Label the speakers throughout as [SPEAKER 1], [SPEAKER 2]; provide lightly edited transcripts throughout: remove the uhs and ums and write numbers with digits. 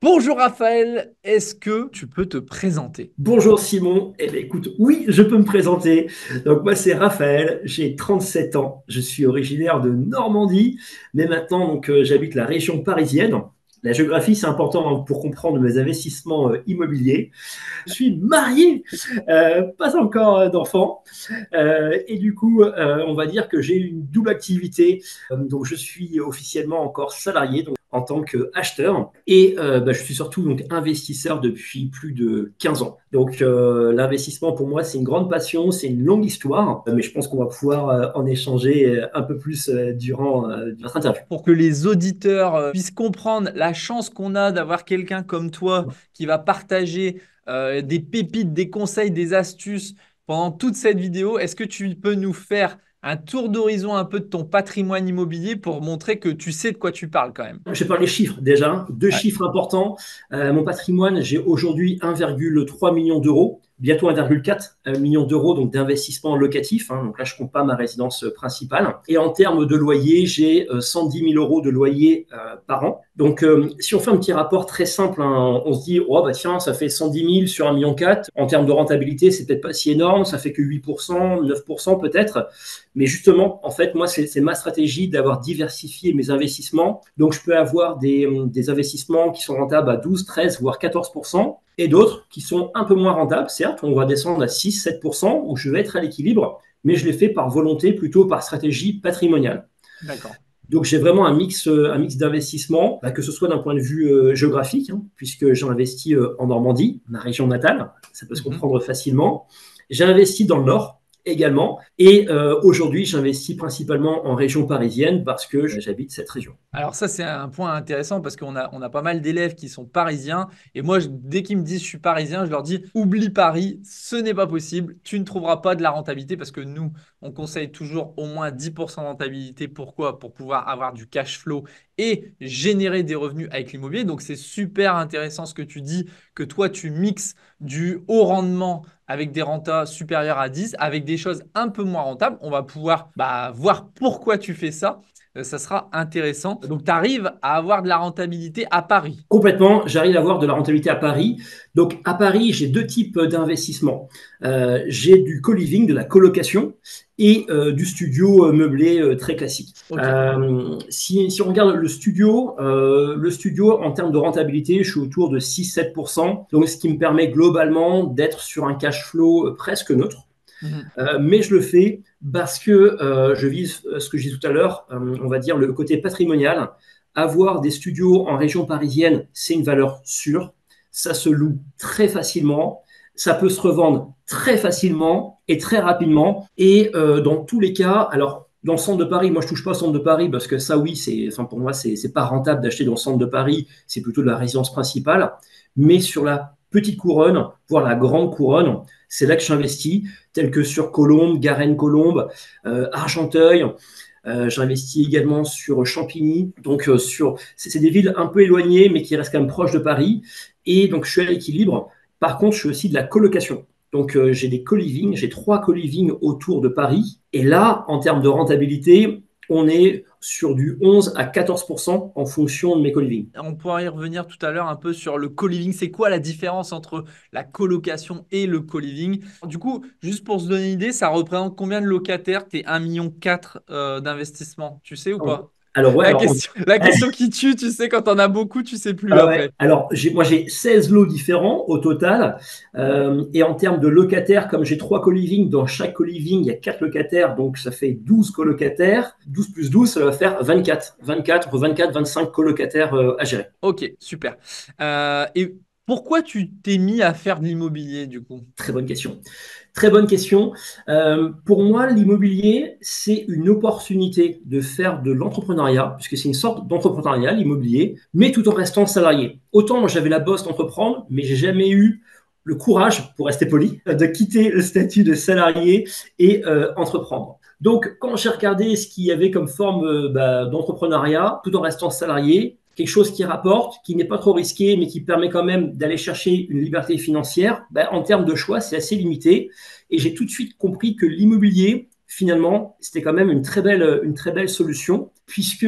[SPEAKER 1] Bonjour Raphaël, est-ce que tu peux te présenter?
[SPEAKER 2] Bonjour Simon, eh bien, écoute, oui, je peux me présenter. Donc moi c'est Raphaël, j'ai 37 ans, je suis originaire de Normandie, mais maintenant j'habite la région parisienne. La géographie c'est important pour comprendre mes investissements immobiliers. Je suis marié, pas encore d'enfant, et du coup on va dire que j'ai une double activité. Donc je suis officiellement encore salarié, en tant qu'acheteur. Et je suis surtout donc investisseur depuis plus de 15 ans. Donc l'investissement pour moi, c'est une grande passion, c'est une longue histoire, mais je pense qu'on va pouvoir en échanger un peu plus durant notre interview.
[SPEAKER 1] Pour que les auditeurs puissent comprendre la chance qu'on a d'avoir quelqu'un comme toi qui va partager des pépites, des conseils, des astuces pendant toute cette vidéo, est-ce que tu peux nous faire un tour d'horizon un peu de ton patrimoine immobilier pour montrer que tu sais de quoi tu parles quand même?
[SPEAKER 2] Je vais parler chiffres déjà, deux
[SPEAKER 1] Ouais.
[SPEAKER 2] chiffres importants. Mon patrimoine, j'ai aujourd'hui 1,3 million d'euros, bientôt 1,4 million d'euros donc d'investissement locatif. Donc là, je ne compte pas ma résidence principale. Et en termes de loyer, j'ai 110 000 euros de loyer par an. Donc, si on fait un petit rapport très simple, on se dit, oh bah tiens, ça fait 110 000 sur 1,4 million. En termes de rentabilité, c'est peut-être pas si énorme, ça fait que 8%, 9% peut-être. Mais justement, en fait, moi, c'est ma stratégie d'avoir diversifié mes investissements. Donc, je peux avoir des investissements qui sont rentables à 12, 13, voire 14%, et d'autres qui sont un peu moins rentables. Certes, on va descendre à 6, 7%, où je vais être à l'équilibre, mais je l'ai fait par volonté, plutôt par stratégie patrimoniale.
[SPEAKER 1] D'accord.
[SPEAKER 2] Donc, j'ai vraiment un mix d'investissement, que ce soit d'un point de vue géographique, puisque j'ai investi en Normandie, ma région natale, ça peut se
[SPEAKER 1] Mhm.
[SPEAKER 2] comprendre facilement. J'ai investi dans le Nord également. Et aujourd'hui, j'investis principalement en région parisienne parce que j'habite cette région.
[SPEAKER 1] Alors ça, c'est un point intéressant parce qu'on a pas mal d'élèves qui sont parisiens. Et moi, dès qu'ils me disent je suis parisien, je leur dis oublie Paris, ce n'est pas possible. Tu ne trouveras pas de la rentabilité parce que nous, on conseille toujours au moins 10% de rentabilité. Pourquoi? Pour pouvoir avoir du cash flow et générer des revenus avec l'immobilier. Donc c'est super intéressant ce que tu dis, que toi, tu mixes du haut rendement avec des rentas supérieurs à 10, avec des choses un peu moins rentables. On va pouvoir voir pourquoi tu fais ça. Ça sera intéressant. Donc, tu arrives à avoir de la rentabilité à Paris.
[SPEAKER 2] Complètement, j'arrive à avoir de la rentabilité à Paris. Donc à Paris, j'ai deux types d'investissements. J'ai du co-living, de la colocation, et du studio meublé très classique.
[SPEAKER 1] Ok.
[SPEAKER 2] Si on regarde le studio en termes de rentabilité, je suis autour de 6-7%, donc ce qui me permet globalement d'être sur un cash flow presque neutre.
[SPEAKER 1] Mhm.
[SPEAKER 2] Mais je le fais parce que je vise ce que je disais tout à l'heure, on va dire le côté patrimonial. Avoir des studios en région parisienne, c'est une valeur sûre. Ça se loue très facilement. Ça peut se revendre très facilement et très rapidement. Et dans tous les cas, alors dans le centre de Paris, moi je touche pas au centre de Paris parce que ça, oui, enfin pour moi c'est pas rentable d'acheter dans le centre de Paris. C'est plutôt de la résidence principale. Mais sur la petite couronne, voire la grande couronne, c'est là que j'investis, tel que sur Colombes, Garenne-Colombes, Argenteuil. J'investis également sur Champigny. Donc, c'est des villes un peu éloignées, mais qui restent quand même proches de Paris. Et donc, je suis à l'équilibre. Par contre, je fais aussi de la colocation. Donc, j'ai des co-living, j'ai 3 co-living autour de Paris. Et là, en termes de rentabilité, on est sur du 11 à 14% en fonction de mes co-living.
[SPEAKER 1] On pourra y revenir tout à l'heure un peu sur le co-living. C'est quoi la différence entre la colocation et le co-living? Du coup, juste pour se donner une idée, ça représente combien de locataires? T'es 1,4 million d'investissement, tu sais ou pas?
[SPEAKER 2] Alors, ouais, alors,
[SPEAKER 1] La question qui tue, tu sais, quand on a beaucoup, tu sais plus
[SPEAKER 2] ah ouais.
[SPEAKER 1] après.
[SPEAKER 2] Alors, moi, j'ai 16 lots différents au total. Et en termes de locataires, comme j'ai 3 co-living, dans chaque co-living, il y a 4 locataires, donc ça fait 12 colocataires. 12 plus 12, ça va faire 24. 24, 24, 25 colocataires à gérer.
[SPEAKER 1] Ok, super. Et pourquoi tu t'es mis à faire de l'immobilier du coup?
[SPEAKER 2] Très bonne question. Très bonne question. Pour moi, l'immobilier, c'est une opportunité de faire de l'entrepreneuriat, puisque c'est une sorte d'entrepreneuriat, l'immobilier, mais tout en restant salarié. Autant moi, j'avais la bosse d'entreprendre, mais j'ai jamais eu le courage, pour rester poli, de quitter le statut de salarié et entreprendre. Donc, quand j'ai regardé ce qu'il y avait comme forme d'entrepreneuriat, tout en restant salarié, quelque chose qui rapporte, qui n'est pas trop risqué, mais qui permet quand même d'aller chercher une liberté financière, en termes de choix, c'est assez limité. Et j'ai tout de suite compris que l'immobilier, finalement, c'était quand même une très belle solution, puisque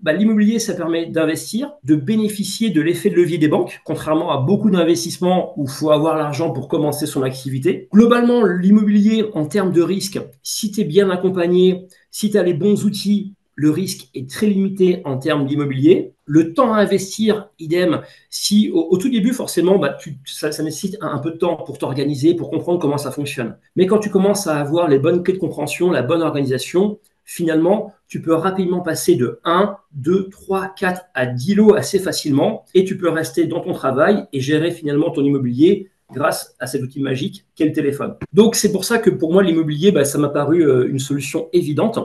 [SPEAKER 2] l'immobilier, ça permet d'investir, de bénéficier de l'effet de levier des banques, contrairement à beaucoup d'investissements où il faut avoir l'argent pour commencer son activité. Globalement, l'immobilier, en termes de risque, si tu es bien accompagné, si tu as les bons outils, le risque est très limité en termes d'immobilier. Le temps à investir, idem, si au tout début, forcément, ça nécessite un peu de temps pour t'organiser, pour comprendre comment ça fonctionne. Mais quand tu commences à avoir les bonnes clés de compréhension, la bonne organisation, finalement, tu peux rapidement passer de 1, 2, 3, 4 à 10 lots assez facilement et tu peux rester dans ton travail et gérer finalement ton immobilier grâce à cet outil magique qu'est le téléphone. Donc, c'est pour ça que pour moi, l'immobilier, ça m'a paru une solution évidente.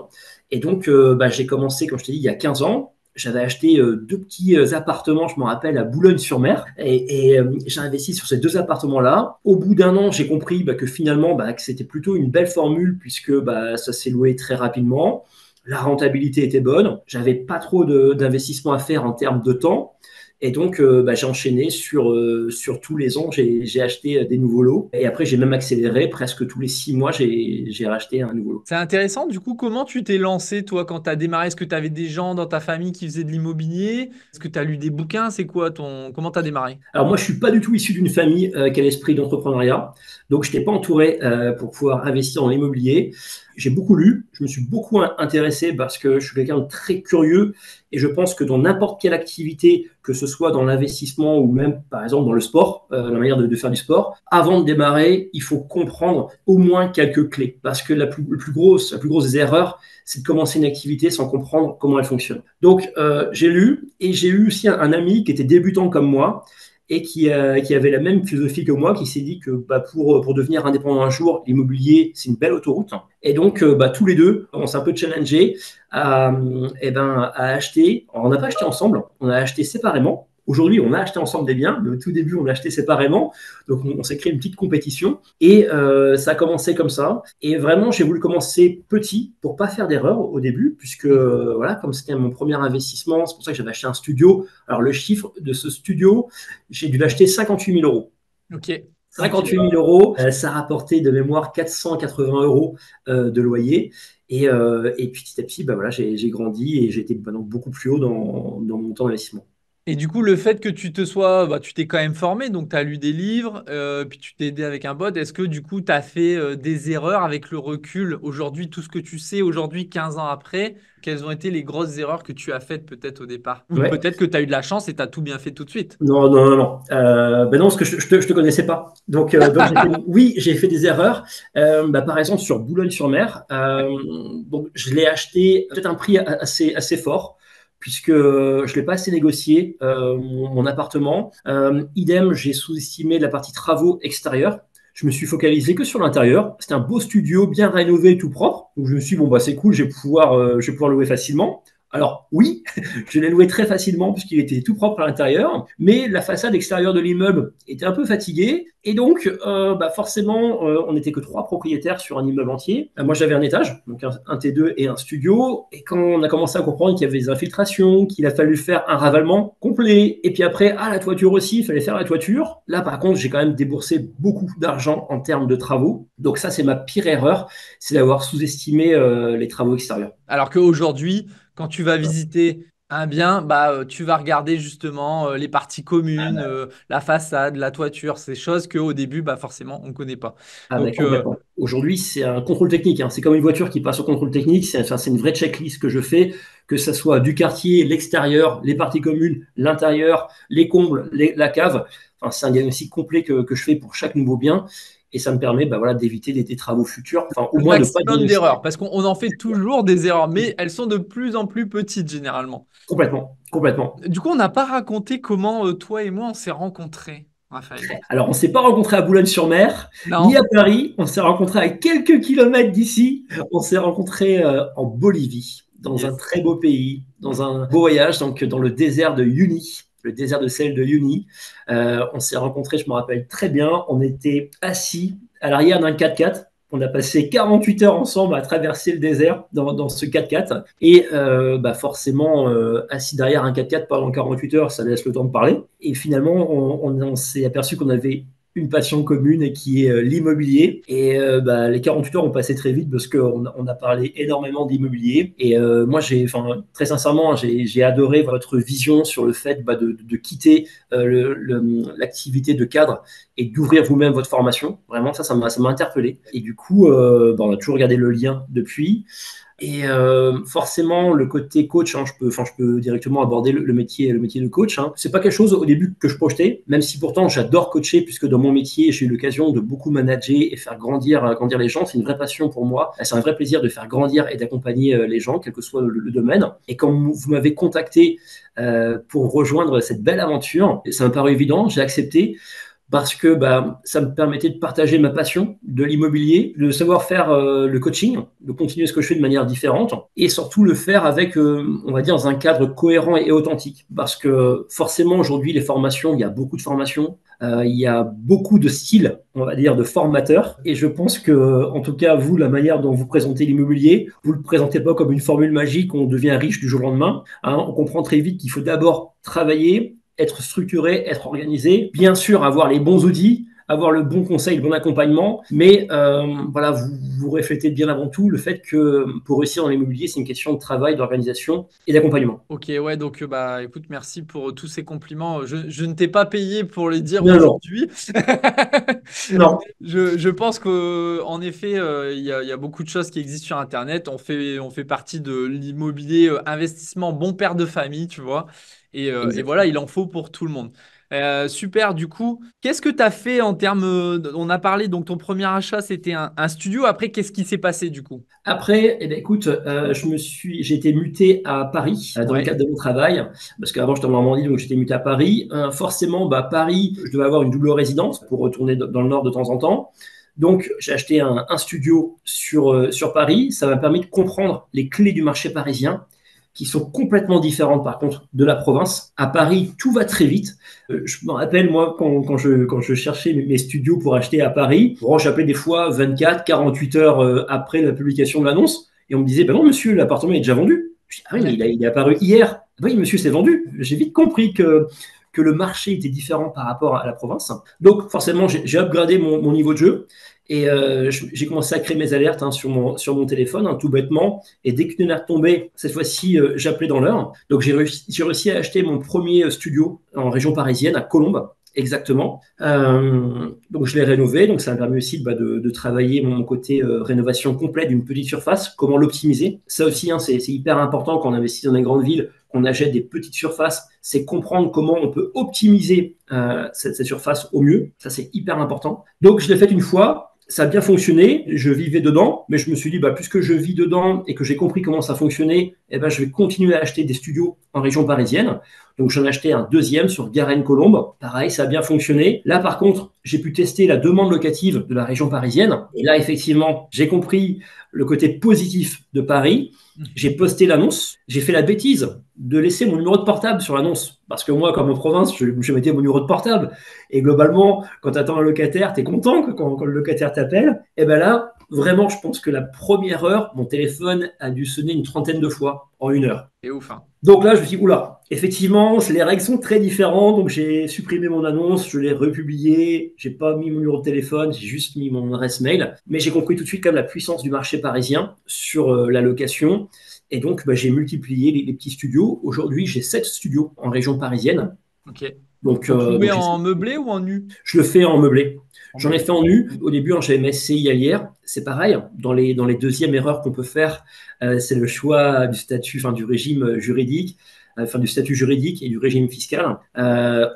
[SPEAKER 2] Et donc, j'ai commencé, comme je t'ai dit, il y a 15 ans. J'avais acheté 2 petits appartements, je me rappelle, à Boulogne-sur-Mer. Et j'ai investi sur ces 2 appartements-là. Au bout d'un an, j'ai compris que finalement, que c'était plutôt une belle formule puisque ça s'est loué très rapidement. La rentabilité était bonne. J'avais pas trop d'investissement à faire en termes de temps. Et donc, j'ai enchaîné sur tous les ans, j'ai acheté des nouveaux lots. Et après, j'ai même accéléré. Presque tous les 6 mois, j'ai racheté un nouveau lot.
[SPEAKER 1] C'est intéressant, du coup, comment tu t'es lancé, toi, quand tu as démarré? Est-ce que tu avais des gens dans ta famille qui faisaient de l'immobilier? Est-ce que tu as lu des bouquins? C'est quoi Comment tu as démarré?
[SPEAKER 2] Alors moi, je suis pas du tout issu d'une famille qui a l'esprit d'entrepreneuriat. Donc, je n'étais pas entouré pour pouvoir investir dans l'immobilier. J'ai beaucoup lu, je me suis beaucoup intéressé parce que je suis quelqu'un de très curieux et je pense que dans n'importe quelle activité, que ce soit dans l'investissement ou même par exemple dans le sport, la manière de faire du sport, avant de démarrer, il faut comprendre au moins quelques clés parce que la plus grosse des erreurs, c'est de commencer une activité sans comprendre comment elle fonctionne. Donc, j'ai lu et j'ai eu aussi un ami qui était débutant comme moi et qui avait la même philosophie que moi, qui s'est dit que pour devenir indépendant un jour, l'immobilier, c'est une belle autoroute. Et donc, tous les deux, on s'est un peu challengé à acheter. Alors, on n'a pas acheté ensemble, on a acheté séparément. Aujourd'hui, on a acheté ensemble des biens, mais au tout début, on a acheté séparément. Donc, on s'est créé une petite compétition et ça a commencé comme ça. Et vraiment, j'ai voulu commencer petit pour pas faire d'erreur au début, puisque voilà, comme c'était mon premier investissement, c'est pour ça que j'avais acheté un studio. Alors, le chiffre de ce studio, j'ai dû l'acheter 58 000 euros.
[SPEAKER 1] Ok.
[SPEAKER 2] 58 000 euros, ça rapportait de mémoire 480 euros de loyer. Et puis petit à petit, voilà, j'ai grandi et j'ai été maintenant beaucoup plus haut dans mon temps d'investissement.
[SPEAKER 1] Et du coup, le fait que tu t'es quand même formé, donc tu as lu des livres, puis tu t'es aidé avec un bot. Est-ce que du coup, tu as fait des erreurs avec le recul aujourd'hui, tout ce que tu sais aujourd'hui, 15 ans après, quelles ont été les grosses erreurs que tu as faites peut-être au départ? Ou
[SPEAKER 2] Ouais.
[SPEAKER 1] peut-être que tu as eu de la chance et tu as tout bien fait tout de suite.
[SPEAKER 2] Non, non, non, non. Non, parce que je te connaissais pas. Donc oui, j'ai fait des erreurs. Par exemple, sur Boulogne-sur-Mer, donc je l'ai acheté peut-être un prix assez fort, puisque je ne l'ai pas assez négocié, mon appartement. Idem, j'ai sous-estimé la partie travaux extérieurs. Je me suis focalisé que sur l'intérieur. C'était un beau studio, bien rénové, tout propre. Donc je me suis dit, bon, c'est cool, je vais pouvoir louer facilement. Alors oui, je l'ai loué très facilement puisqu'il était tout propre à l'intérieur, mais la façade extérieure de l'immeuble était un peu fatiguée. Et donc, forcément, on n'était que 3 propriétaires sur un immeuble entier. Moi, j'avais un étage, donc un T2 et un studio. Et quand on a commencé à comprendre qu'il y avait des infiltrations, qu'il a fallu faire un ravalement complet, et puis après, la toiture aussi, il fallait faire la toiture. Là, par contre, j'ai quand même déboursé beaucoup d'argent en termes de travaux. Donc ça, c'est ma pire erreur, c'est d'avoir sous-estimé les travaux extérieurs.
[SPEAKER 1] Alors qu'aujourd'hui, quand tu vas visiter un bien, tu vas regarder justement les parties communes, la façade, la toiture, ces choses qu'au début, forcément, on ne connaît pas.
[SPEAKER 2] Ah, mais
[SPEAKER 1] Donc,
[SPEAKER 2] complètement. Aujourd'hui, c'est un contrôle technique, hein. C'est comme une voiture qui passe au contrôle technique. C'est une vraie checklist que je fais, que ce soit du quartier, l'extérieur, les parties communes, l'intérieur, les combles, la cave. Enfin, c'est un diagnostic complet que je fais pour chaque nouveau bien. Et ça me permet voilà, d'éviter des travaux futurs. Enfin, au
[SPEAKER 1] le
[SPEAKER 2] moins de ne pas
[SPEAKER 1] maximum
[SPEAKER 2] diagnostiquer.
[SPEAKER 1] d'erreurs, parce qu'on en fait toujours des erreurs, mais elles sont de plus en plus petites généralement.
[SPEAKER 2] Complètement, complètement.
[SPEAKER 1] Du coup, on n'a pas raconté comment toi et moi, on s'est rencontrés, Raphaël.
[SPEAKER 2] Alors, on ne s'est pas rencontrés à Boulogne-sur-Mer, ni
[SPEAKER 1] Non?
[SPEAKER 2] à Paris. On s'est rencontrés à quelques kilomètres d'ici. On s'est rencontrés en Bolivie, dans un
[SPEAKER 1] Yes.
[SPEAKER 2] très beau pays, dans un beau voyage, donc dans le désert de Uyuni, le désert de sel de Uyuni. On s'est rencontrés, je me rappelle très bien. On était assis à l'arrière d'un 4x4. On a passé 48 heures ensemble à traverser le désert dans ce 4x4. Et forcément, assis derrière un 4x4 pendant 48 heures, ça laisse le temps de parler. Et finalement, on s'est aperçu qu'on avait une passion commune et qui est l'immobilier. Et les 48 heures ont passé très vite parce qu'on a parlé énormément d'immobilier. Et moi, très sincèrement, j'ai adoré votre vision sur le fait de quitter l'activité de cadre et d'ouvrir vous-même votre formation. Vraiment, ça m'a interpellé. Et du coup, on a toujours gardé le lien depuis. Et forcément, le côté coach, hein, je peux directement aborder le métier de coach. Hein. C'est pas quelque chose au début que je projetais, même si pourtant j'adore coacher, puisque dans mon métier, j'ai eu l'occasion de beaucoup manager et faire grandir les gens. C'est une vraie passion pour moi. C'est un vrai plaisir de faire grandir et d'accompagner les gens, quel que soit le domaine. Et quand vous m'avez contacté pour rejoindre cette belle aventure, ça me paraît évident, j'ai accepté parce que ça me permettait de partager ma passion de l'immobilier, de savoir faire le coaching, de continuer ce que je fais de manière différente et surtout le faire avec, on va dire, dans un cadre cohérent et authentique. Parce que forcément, aujourd'hui, les formations, il y a beaucoup de formations, il y a beaucoup de styles, on va dire, de formateurs. Et je pense que, en tout cas, vous, la manière dont vous présentez l'immobilier, vous ne le présentez pas comme une formule magique, on devient riche du jour au lendemain. Hein, on comprend très vite qu'il faut d'abord travailler, être structuré, être organisé, bien sûr avoir les bons outils, avoir le bon conseil, le bon accompagnement, mais vous reflétez bien avant tout le fait que pour réussir dans l'immobilier, c'est une question de travail, d'organisation et d'accompagnement.
[SPEAKER 1] Ok, ouais, donc écoute, merci pour tous ces compliments. Je ne t'ai pas payé pour les dire
[SPEAKER 2] Non, non,
[SPEAKER 1] aujourd'hui.
[SPEAKER 2] non,
[SPEAKER 1] Je pense qu'en effet, il y a beaucoup de choses qui existent sur Internet. On fait partie de l'immobilier investissement bon père de famille, tu vois. Et voilà,
[SPEAKER 2] exactement.
[SPEAKER 1] il en faut pour tout le monde. Super, du coup, qu'est-ce que tu as fait en termes... On a parlé, donc ton premier achat, c'était un studio. Après, qu'est-ce qui s'est passé du coup?
[SPEAKER 2] Après, écoute, j'ai été muté à Paris dans le
[SPEAKER 1] Ouais.
[SPEAKER 2] cadre de mon travail, parce qu'avant j'étais en Normandie, donc j'étais muté à Paris. Forcément, Paris, je devais avoir une double résidence pour retourner dans le Nord de temps en temps. Donc, j'ai acheté un studio sur Paris. Ça m'a permis de comprendre les clés du marché parisien, qui sont complètement différentes par contre de la province. À Paris, tout va très vite. Je me rappelle, moi, quand je cherchais mes studios pour acheter à Paris, bon, j'appelais des fois 24, 48 heures après la publication de l'annonce, et on me disait, ben non, monsieur, l'appartement est déjà vendu. Je dis, ah oui, mais il est apparu hier. Ah oui, monsieur, c'est vendu. J'ai vite compris que le marché était différent par rapport à la province. Donc, forcément, j'ai upgradé mon niveau de jeu. Et j'ai commencé à créer mes alertes sur mon téléphone, tout bêtement. Et dès qu'une alerte tombait, cette fois-ci, j'appelais dans l'heure. Donc j'ai réussi à acheter mon premier studio en région parisienne, à Colombes, exactement. Donc je l'ai rénové. Donc ça m'a permis aussi de travailler mon côté rénovation complète d'une petite surface, comment l'optimiser. Ça aussi, c'est hyper important quand on investit dans les grandes villes, qu'on achète des petites surfaces, c'est comprendre comment on peut optimiser cette surface au mieux. Ça, c'est hyper important. Donc je l'ai fait une fois. Ça a bien fonctionné, je vivais dedans, mais je me suis dit, puisque je vis dedans et que j'ai compris comment ça fonctionnait, je vais continuer à acheter des studios en région parisienne. Donc j'en ai acheté un deuxième sur Garenne-Colombe. Pareil, ça a bien fonctionné. Là, par contre, j'ai pu tester la demande locative de la région parisienne. Et là, effectivement, j'ai compris le côté positif de Paris. J'ai posté l'annonce. J'ai fait la bêtise de laisser mon numéro de portable sur l'annonce. Parce que moi, comme en province, je mettais mon numéro de portable. Et globalement, quand tu attends un locataire, tu es content quand le locataire t'appelle. Et là, vraiment, je pense que la première heure, mon téléphone a dû sonner une trentaine de fois en une heure.
[SPEAKER 1] C'est ouf, hein.
[SPEAKER 2] Donc là, je me suis dit, oula, effectivement, les règles sont très différentes. Donc j'ai supprimé mon annonce, je l'ai republiée. J'ai pas mis mon numéro de téléphone, j'ai juste mis mon adresse mail. Mais j'ai compris tout de suite quand même la puissance du marché parisien sur la location. Et donc, j'ai multiplié les petits studios. Aujourd'hui, j'ai 7 studios en région parisienne.
[SPEAKER 1] Ok.
[SPEAKER 2] Donc,
[SPEAKER 1] Donc loué
[SPEAKER 2] j'ai
[SPEAKER 1] en meublé ou en nu?
[SPEAKER 2] je le fais en meublé.
[SPEAKER 1] En
[SPEAKER 2] J'en ai
[SPEAKER 1] meublé.
[SPEAKER 2] fait en nu. Au début, j'avais mes SCI à l'IR. C'est pareil. Dans les deuxièmes erreurs qu'on peut faire, c'est le choix du statut, du régime juridique, du statut juridique et du régime fiscal.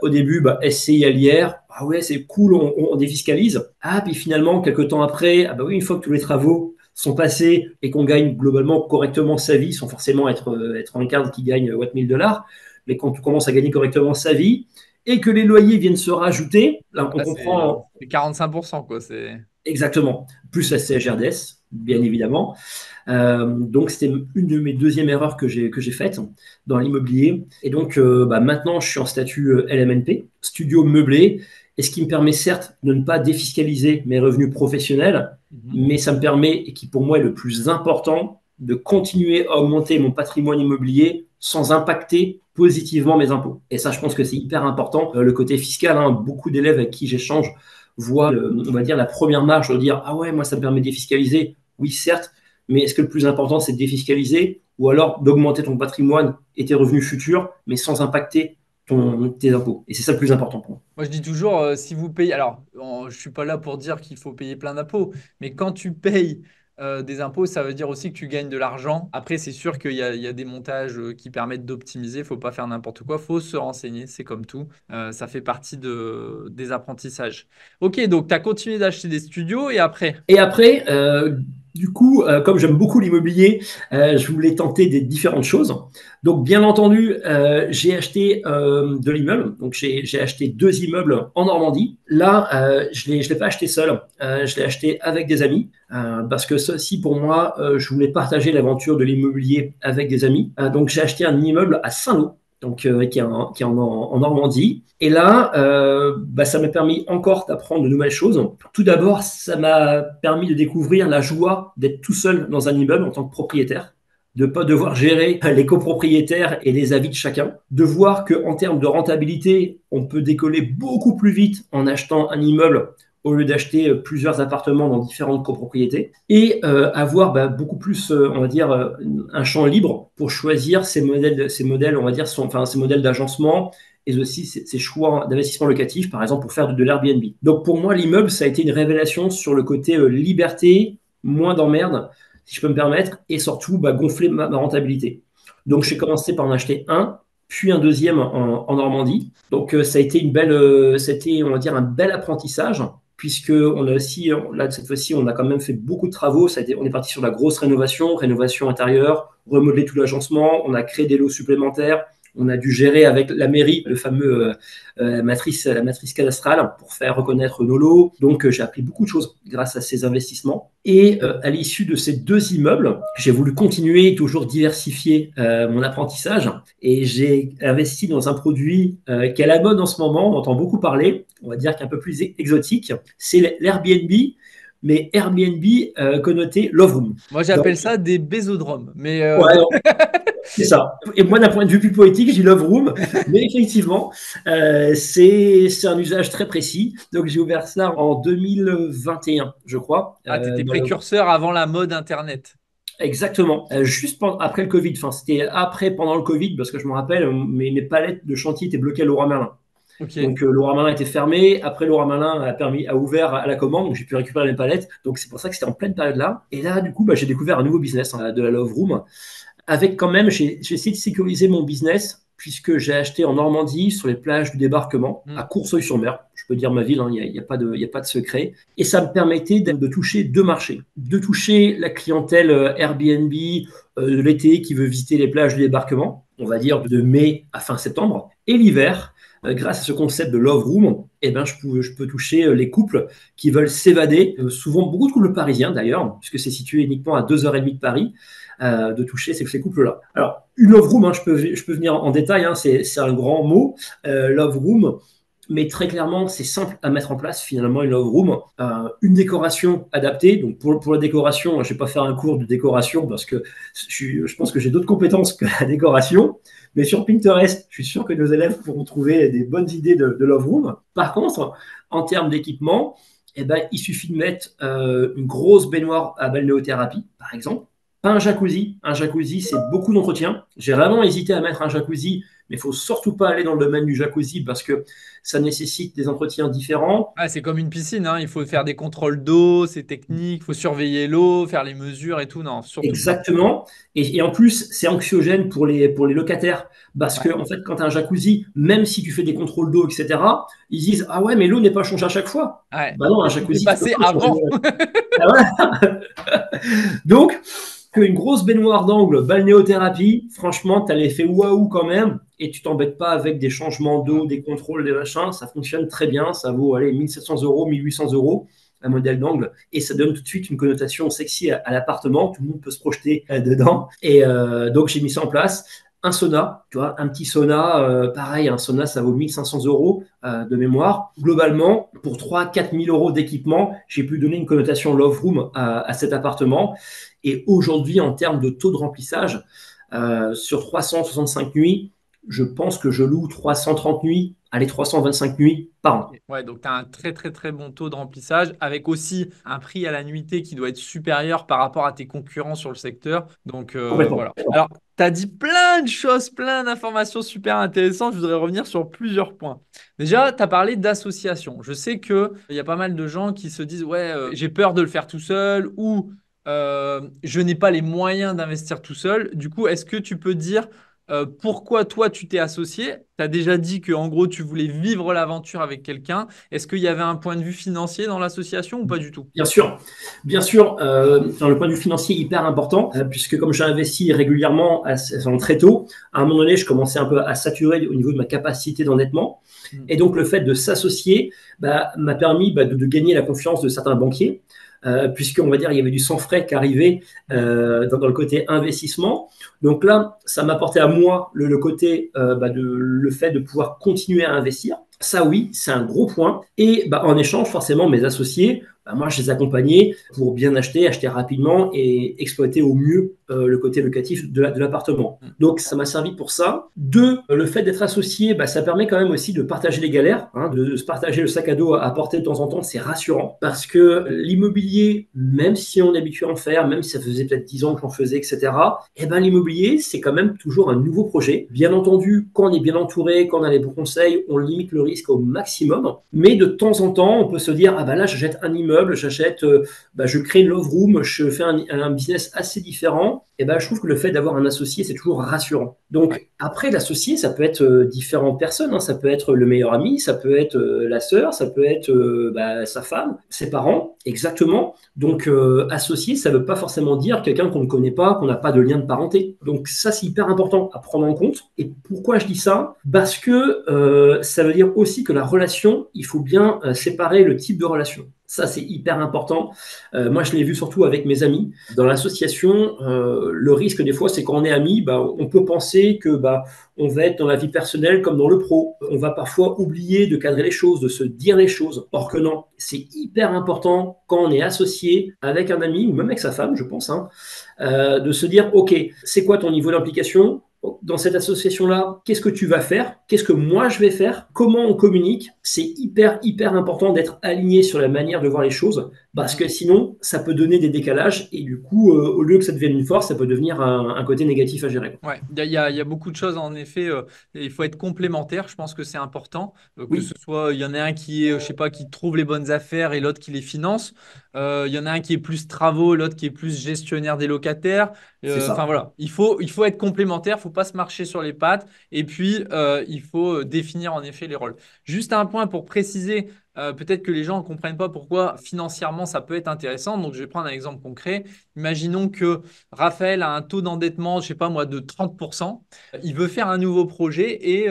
[SPEAKER 2] Au début, SCI à l'IR. Ah ouais, c'est cool, on défiscalise. Ah, puis finalement, quelques temps après, oui, une fois que tous les travaux sont passés et qu'on gagne globalement correctement sa vie, sans forcément être un cadre qui gagne 1000 $, mais quand on commence à gagner correctement sa vie, et que les loyers viennent se rajouter, là, on
[SPEAKER 1] Là,
[SPEAKER 2] comprend
[SPEAKER 1] c'est 45%, quoi. C'est...
[SPEAKER 2] exactement, plus la CHRDS, bien évidemment. Donc, c'était une de mes deuxièmes erreurs que j'ai faites dans l'immobilier. Et donc, maintenant, je suis en statut LMNP, studio meublé, et ce qui me permet certes de ne pas défiscaliser mes revenus professionnels, mais ça me permet, et qui pour moi est le plus important, de continuer à augmenter mon patrimoine immobilier sans impacter positivement mes impôts. Et ça, je pense que c'est hyper important. Le côté fiscal, beaucoup d'élèves avec qui j'échange voient, on va dire, la première marge de dire, ah ouais, moi, ça me permet de défiscaliser. Oui, certes, mais est-ce que le plus important, c'est de défiscaliser ou alors d'augmenter ton patrimoine et tes revenus futurs, mais sans impacter tes impôts? Et c'est ça le plus important pour moi.
[SPEAKER 1] Moi, je dis toujours, si vous payez, alors, je suis pas là pour dire qu'il faut payer plein d'impôts, mais quand tu payes des impôts, ça veut dire aussi que tu gagnes de l'argent. Après, c'est sûr il y a des montages qui permettent d'optimiser. Il faut pas faire n'importe quoi. Il faut se renseigner. C'est comme tout. Ça fait partie des apprentissages. Ok, donc tu as continué d'acheter des studios et après?
[SPEAKER 2] Et après, du coup, comme j'aime beaucoup l'immobilier, je voulais tenter des différentes choses. Donc, bien entendu, j'ai acheté de l'immeuble. Donc, j'ai acheté 2 immeubles en Normandie. Là, je ne l'ai pas acheté seul. Je l'ai acheté avec des amis. Parce que ça aussi, pour moi, je voulais partager l'aventure de l'immobilier avec des amis. Donc, j'ai acheté un immeuble à Saint-Lô, donc qui est en Normandie. Et là, ça m'a permis encore d'apprendre de nouvelles choses. Tout d'abord, ça m'a permis de découvrir la joie d'être tout seul dans un immeuble en tant que propriétaire, de ne pas devoir gérer les copropriétaires et les avis de chacun, de voir qu'en termes de rentabilité, on peut décoller beaucoup plus vite en achetant un immeuble au lieu d'acheter plusieurs appartements dans différentes copropriétés, et avoir beaucoup plus, on va dire, un champ libre pour choisir ces modèles, on va dire, ces modèles d'agencement et aussi ces choix d'investissement locatif, par exemple pour faire de l'Airbnb. Donc pour moi, l'immeuble, ça a été une révélation sur le côté liberté, moins d'emmerde, si je peux me permettre, et surtout gonfler ma rentabilité. Donc j'ai commencé par en acheter un, puis un deuxième en Normandie. Donc ça a été c'était, on va dire, un bel apprentissage, puisque on a aussi, là, cette fois-ci, on a quand même fait beaucoup de travaux. On est parti sur la grosse rénovation intérieure, remodeler tout l'agencement, on a créé des lots supplémentaires, on a dû gérer avec la mairie le fameux la matrice cadastrale pour faire reconnaître nos lots. Donc, j'ai appris beaucoup de choses grâce à ces investissements. Et à l'issue de ces 2 immeubles, j'ai voulu continuer, toujours diversifier mon apprentissage. Et j'ai investi dans un produit qui est à la mode en ce moment, on entend beaucoup parler, on va dire qu'un peu plus exotique. C'est l'Airbnb, mais Airbnb connoté Love Room.
[SPEAKER 1] Moi,
[SPEAKER 2] Donc,
[SPEAKER 1] j'appelle ça des bésodromes. Mais
[SPEAKER 2] ouais, c'est ça. Et moi, d'un point de vue plus poétique, je dis Love Room. Mais effectivement, c'est un usage très précis. Donc, j'ai ouvert ça en 2021, je crois.
[SPEAKER 1] ah, tu étais précurseur avant la mode Internet.
[SPEAKER 2] Exactement. Juste après le Covid. Enfin, c'était pendant le Covid, parce que je me rappelle, mes palettes de chantier étaient bloquées à Leroy Merlin.
[SPEAKER 1] Ok.
[SPEAKER 2] Donc, Leroy Merlin était fermé. Après, Leroy Merlin a ouvert à la commande. Donc, j'ai pu récupérer les palettes. Donc, c'est pour ça que c'était en pleine période là. Et là, du coup, j'ai découvert un nouveau business de la Love Room. Avec quand même, j'ai essayé de sécuriser mon business puisque j'ai acheté en Normandie, sur les plages du débarquement, à Courceuil-sur-Mer. Je peux dire ma ville, il n'y a pas de secret. Et ça me permettait de toucher 2 marchés. De toucher la clientèle Airbnb de l'été qui veut visiter les plages du débarquement, on va dire de mai à fin septembre. Et l'hiver, grâce à ce concept de Love Room, je peux toucher les couples qui veulent s'évader, souvent beaucoup de couples parisiens d'ailleurs, puisque c'est situé uniquement à 2h30 de Paris, de toucher ces couples-là. Alors, une love room, je peux venir en détail, c'est un grand mot, love room, mais très clairement, c'est simple à mettre en place finalement une love room. Une décoration adaptée. Donc pour la décoration, je ne vais pas faire un cours de décoration parce que je pense que j'ai d'autres compétences que la décoration. Mais sur Pinterest, je suis sûr que nos élèves pourront trouver des bonnes idées de love room. Par contre, en termes d'équipement, il suffit de mettre une grosse baignoire à balnéothérapie, par exemple. Pas un jacuzzi. Un jacuzzi, c'est beaucoup d'entretien. J'ai vraiment hésité à mettre un jacuzzi, mais il ne faut surtout pas aller dans le domaine du jacuzzi parce que ça nécessite des entretiens différents.
[SPEAKER 1] Ah, c'est comme une piscine, hein. Il faut faire des contrôles d'eau, c'est technique, il faut surveiller l'eau, faire les mesures et tout. Non, surtout pas.
[SPEAKER 2] Exactement. Et en plus, c'est anxiogène pour les locataires. Parce que,
[SPEAKER 1] Ouais.
[SPEAKER 2] en fait, quand tu as un jacuzzi, même si tu fais des contrôles d'eau, etc., ils disent, ah ouais, mais l'eau n'est pas changée à chaque fois.
[SPEAKER 1] Ouais.
[SPEAKER 2] Bah non, un
[SPEAKER 1] Mais c'était
[SPEAKER 2] jacuzzi, tu peux
[SPEAKER 1] passé
[SPEAKER 2] pas le changer.
[SPEAKER 1] avant.
[SPEAKER 2] Ah ouais. Donc, une grosse baignoire d'angle, balnéothérapie, franchement, tu as l'effet waouh quand même, et tu t'embêtes pas avec des changements d'eau, des contrôles, des machins, ça fonctionne très bien, ça vaut allez, 1700 euros, 1800 euros, un modèle d'angle, et ça donne tout de suite une connotation sexy à l'appartement, tout le monde peut se projeter dedans, et donc j'ai mis ça en place. Un sauna, tu vois, un petit sauna, pareil, un sauna, ça vaut 1500 euros de mémoire. Globalement, pour 3 000 à 4 000 euros d'équipement, j'ai pu donner une connotation love room à cet appartement. Et aujourd'hui, en termes de taux de remplissage, sur 365 nuits, je pense que je loue 330 nuits allez, 325 nuits par an.
[SPEAKER 1] Ouais, donc tu as un très très très bon taux de remplissage avec aussi un prix à la nuitée qui doit être supérieur par rapport à tes concurrents sur le secteur. Donc
[SPEAKER 2] Complètement.
[SPEAKER 1] voilà. Alors, tu as dit plein de choses, plein d'informations super intéressantes. Je voudrais revenir sur plusieurs points. Déjà, tu as parlé d'association. Je sais qu'il y a pas mal de gens qui se disent, ouais, j'ai peur de le faire tout seul ou je n'ai pas les moyens d'investir tout seul. Du coup, est-ce que tu peux dire pourquoi toi tu t'es associé? Tu as déjà dit que en gros tu voulais vivre l'aventure avec quelqu'un. Est-ce qu'il y avait un point de vue financier dans l'association ou pas du tout?
[SPEAKER 2] Bien sûr, dans le point de vue financier hyper important, puisque comme j'ai investi régulièrement très tôt, à un moment donné, je commençais un peu à saturer au niveau de ma capacité d'endettement. Et donc le fait de s'associer m'a permis de gagner la confiance de certains banquiers, puisqu'on va dire il y avait du sang frais qui arrivait dans le côté investissement. Donc là, ça m'apportait à moi le côté, le fait de pouvoir continuer à investir. Ça, oui, c'est un gros point. Et en échange, forcément, mes associés, moi, je les accompagnais pour bien acheter, acheter rapidement et exploiter au mieux le côté locatif de l'appartement. Donc, ça m'a servi pour ça. Deux, le fait d'être associé, ça permet quand même aussi de partager les galères, hein, de se partager le sac à dos à porter de temps en temps. C'est rassurant parce que l'immobilier, même si on est habitué à en faire, même si ça faisait peut-être 10 ans que j'en faisais, etc., l'immobilier, c'est quand même toujours un nouveau projet. Bien entendu, quand on est bien entouré, quand on a les bons conseils, on limite le risque au maximum. Mais de temps en temps, on peut se dire, là, j'achète un immeuble, je crée une love room, je fais un business assez différent. Je trouve que le fait d'avoir un associé, c'est toujours rassurant. Donc, après, l'associé, ça peut être différentes personnes, hein. Ça peut être le meilleur ami, ça peut être la sœur, ça peut être sa femme, ses parents, exactement. Donc, associé, ça ne veut pas forcément dire quelqu'un qu'on ne connaît pas, qu'on n'a pas de lien de parenté. Donc, ça, c'est hyper important à prendre en compte. Et pourquoi je dis ça? Parce que ça veut dire aussi que la relation, il faut bien séparer le type de relation. Ça, c'est hyper important. Moi, je l'ai vu surtout avec mes amis. Dans l'association, le risque des fois, c'est quand on est amis, on peut penser que on va être dans la vie personnelle comme dans le pro. On va parfois oublier de cadrer les choses, de se dire les choses. Or que non, c'est hyper important quand on est associé avec un ami ou même avec sa femme, je pense, hein, de se dire, OK, c'est quoi ton niveau d'implication? Dans cette association-là, qu'est-ce que tu vas faire? Qu'est-ce que moi je vais faire? Comment on communique? C'est hyper, hyper important d'être aligné sur la manière de voir les choses parce que sinon, ça peut donner des décalages et du coup, au lieu que ça devienne une force, ça peut devenir un côté négatif à gérer.
[SPEAKER 1] Ouais, il y a beaucoup de choses en effet. Il faut être complémentaire. Je pense que c'est important que ce
[SPEAKER 2] Oui,
[SPEAKER 1] soit. Il y en a un qui est, je sais pas, qui trouve les bonnes affaires et l'autre qui les finance. Il y en a un qui est plus travaux, l'autre qui est plus gestionnaire des locataires.
[SPEAKER 2] c'est
[SPEAKER 1] Enfin
[SPEAKER 2] ça.
[SPEAKER 1] voilà, il faut être complémentaire. Il faut pas se marcher sur les pattes. Et puis il faut définir en effet les rôles. Juste un point pour préciser. Peut-être que les gens ne comprennent pas pourquoi financièrement ça peut être intéressant. Donc je vais prendre un exemple concret. Imaginons que Raphaël a un taux d'endettement, je sais pas moi, de 30%. Il veut faire un nouveau projet et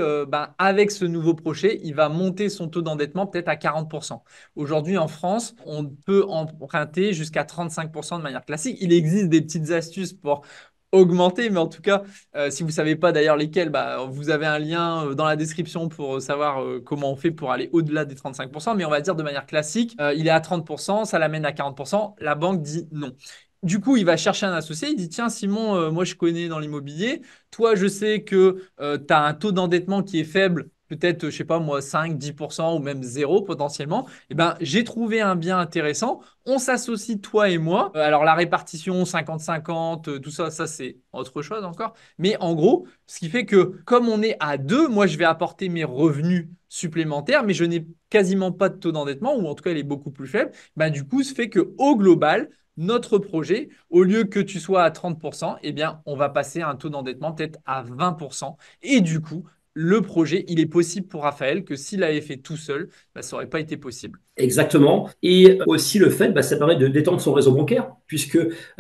[SPEAKER 1] avec ce nouveau projet, il va monter son taux d'endettement peut-être à 40%. Aujourd'hui, en France, on peut emprunter jusqu'à 35% de manière classique. Il existe des petites astuces pour augmenter, mais en tout cas, si vous ne savez pas d'ailleurs lesquelles, vous avez un lien dans la description pour savoir comment on fait pour aller au-delà des 35%. Mais on va dire de manière classique, il est à 30%, ça l'amène à 40%. La banque dit non. Du coup, il va chercher un associé. Il dit, tiens, Simon, moi, je connais dans l'immobilier. Toi, je sais que tu as un taux d'endettement qui est faible, peut-être, je sais pas, moi, 5, 10% ou même zéro potentiellement. Eh ben, j'ai trouvé un bien intéressant. On s'associe, toi et moi. Alors, la répartition 50-50, tout ça, ça, c'est autre chose encore. Mais en gros, ce qui fait que comme on est à deux, moi, je vais apporter mes revenus supplémentaires, mais je n'ai quasiment pas de taux d'endettement, ou en tout cas, il est beaucoup plus faible. Du coup, ce fait que au global, notre projet, au lieu que tu sois à 30%, eh bien, on va passer à un taux d'endettement peut-être à 20%. Et du coup, le projet, il est possible pour Raphaël que s'il avait fait tout seul, ça n'aurait pas été possible.
[SPEAKER 2] Exactement. Et aussi le fait, ça permet de détendre son réseau bancaire, puisque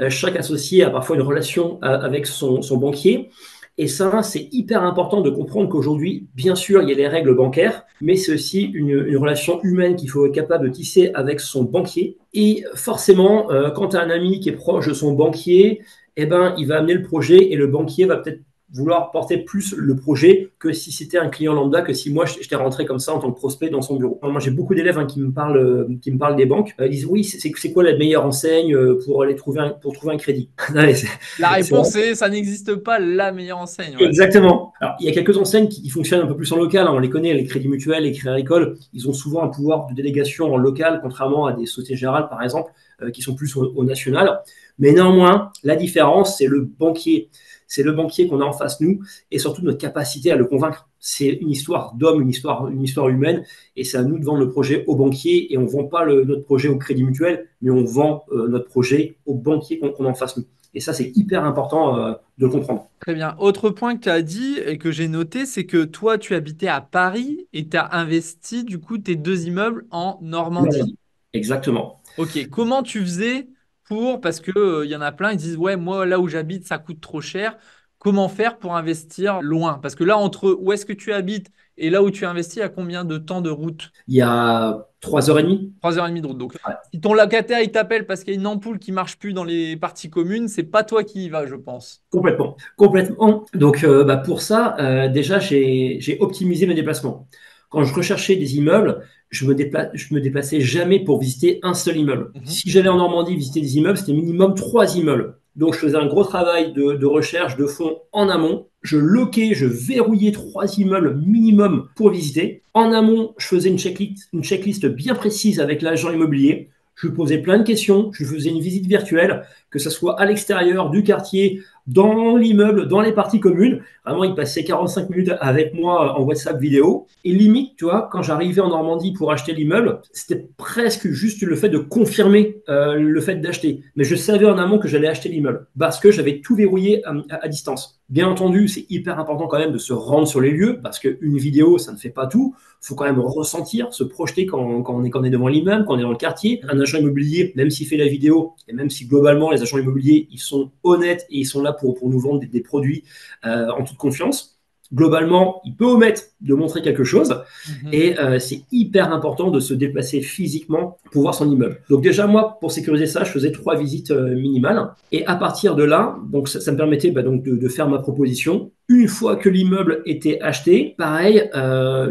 [SPEAKER 2] chaque associé a parfois une relation avec son banquier. Et ça, c'est hyper important de comprendre qu'aujourd'hui, bien sûr, il y a les règles bancaires, mais c'est aussi une relation humaine qu'il faut être capable de tisser avec son banquier. Et forcément, quand tu as un ami qui est proche de son banquier, il va amener le projet et le banquier va peut-être vouloir porter plus le projet que si c'était un client lambda, que si moi j'étais rentré comme ça en tant que prospect dans son bureau. Moi j'ai beaucoup d'élèves qui me parlent des banques. Ils disent oui, c'est quoi la meilleure enseigne pour aller pour trouver un crédit. Non,
[SPEAKER 1] La
[SPEAKER 2] c'est vrai.
[SPEAKER 1] réponse est, ça n'existe pas la meilleure enseigne. Ouais.
[SPEAKER 2] Exactement. Alors, il y a quelques enseignes qui fonctionnent un peu plus en local, hein. On les connaît, les Crédits Mutuels, les Crédits Agricole. Ils ont souvent un pouvoir de délégation en local, contrairement à des Sociétés Générales, par exemple, qui sont plus au national. Mais néanmoins, la différence, c'est le banquier. C'est le banquier qu'on a en face de nous et surtout notre capacité à le convaincre. C'est une histoire d'homme, une histoire humaine et c'est à nous de vendre le projet au banquier et on ne vend pas notre projet au Crédit Mutuel, mais on vend notre projet au banquier qu'on a en face de nous. Et ça, c'est hyper important de le comprendre.
[SPEAKER 1] Très bien. Autre point que tu as dit et que j'ai noté, c'est que toi, tu habitais à Paris et tu as investi du coup tes deux immeubles en Normandie.
[SPEAKER 2] Exactement.
[SPEAKER 1] Ok, comment tu faisais pour, parce que, il y en a plein, ils disent, ouais, moi, là où j'habite, ça coûte trop cher. Comment faire pour investir loin? Parce que là, entre où est-ce que tu habites et là où tu investis, il y a combien de temps de route?
[SPEAKER 2] Il y a 3h30.
[SPEAKER 1] 3 heures et demie de route. Donc,
[SPEAKER 2] Ouais,
[SPEAKER 1] si ton locataire, il t'appelle parce qu'il y a une ampoule qui marche plus dans les parties communes, c'est pas toi qui y vas, je pense.
[SPEAKER 2] complètement. Complètement. Donc, pour ça, déjà, j'ai optimisé mes déplacements. Quand je recherchais des immeubles, je me déplaçais jamais pour visiter un seul immeuble.
[SPEAKER 1] Mhm.
[SPEAKER 2] Si j'allais en Normandie visiter des immeubles, c'était minimum 3 immeubles. Donc, je faisais un gros travail de recherche de fonds en amont. Je loquais, je verrouillais 3 immeubles minimum pour visiter. En amont, je faisais une checklist bien précise avec l'agent immobilier. Je lui posais plein de questions. Je faisais une visite virtuelle, que ce soit à l'extérieur du quartier, dans l'immeuble, dans les parties communes. Vraiment, il passait 45 minutes avec moi en WhatsApp vidéo. Et limite, tu vois, quand j'arrivais en Normandie pour acheter l'immeuble, c'était presque juste le fait de confirmer le fait d'acheter. Mais je savais en amont que j'allais acheter l'immeuble parce que j'avais tout verrouillé à distance. Bien entendu, c'est hyper important quand même de se rendre sur les lieux parce qu'une vidéo, ça ne fait pas tout. Il faut quand même ressentir, se projeter quand on est devant l'immeuble, quand on est dans le quartier. Un agent immobilier, même s'il fait la vidéo, et même si globalement les agents immobiliers, ils sont honnêtes et ils sont là pour nous vendre des produits en toute confiance, globalement, il peut omettre de montrer quelque chose
[SPEAKER 1] Mhm.
[SPEAKER 2] et c'est hyper important de se déplacer physiquement pour voir son immeuble. Donc déjà, moi, pour sécuriser ça, je faisais 3 visites minimales et à partir de là, donc ça me permettait donc de faire ma proposition. Une fois que l'immeuble était acheté, pareil,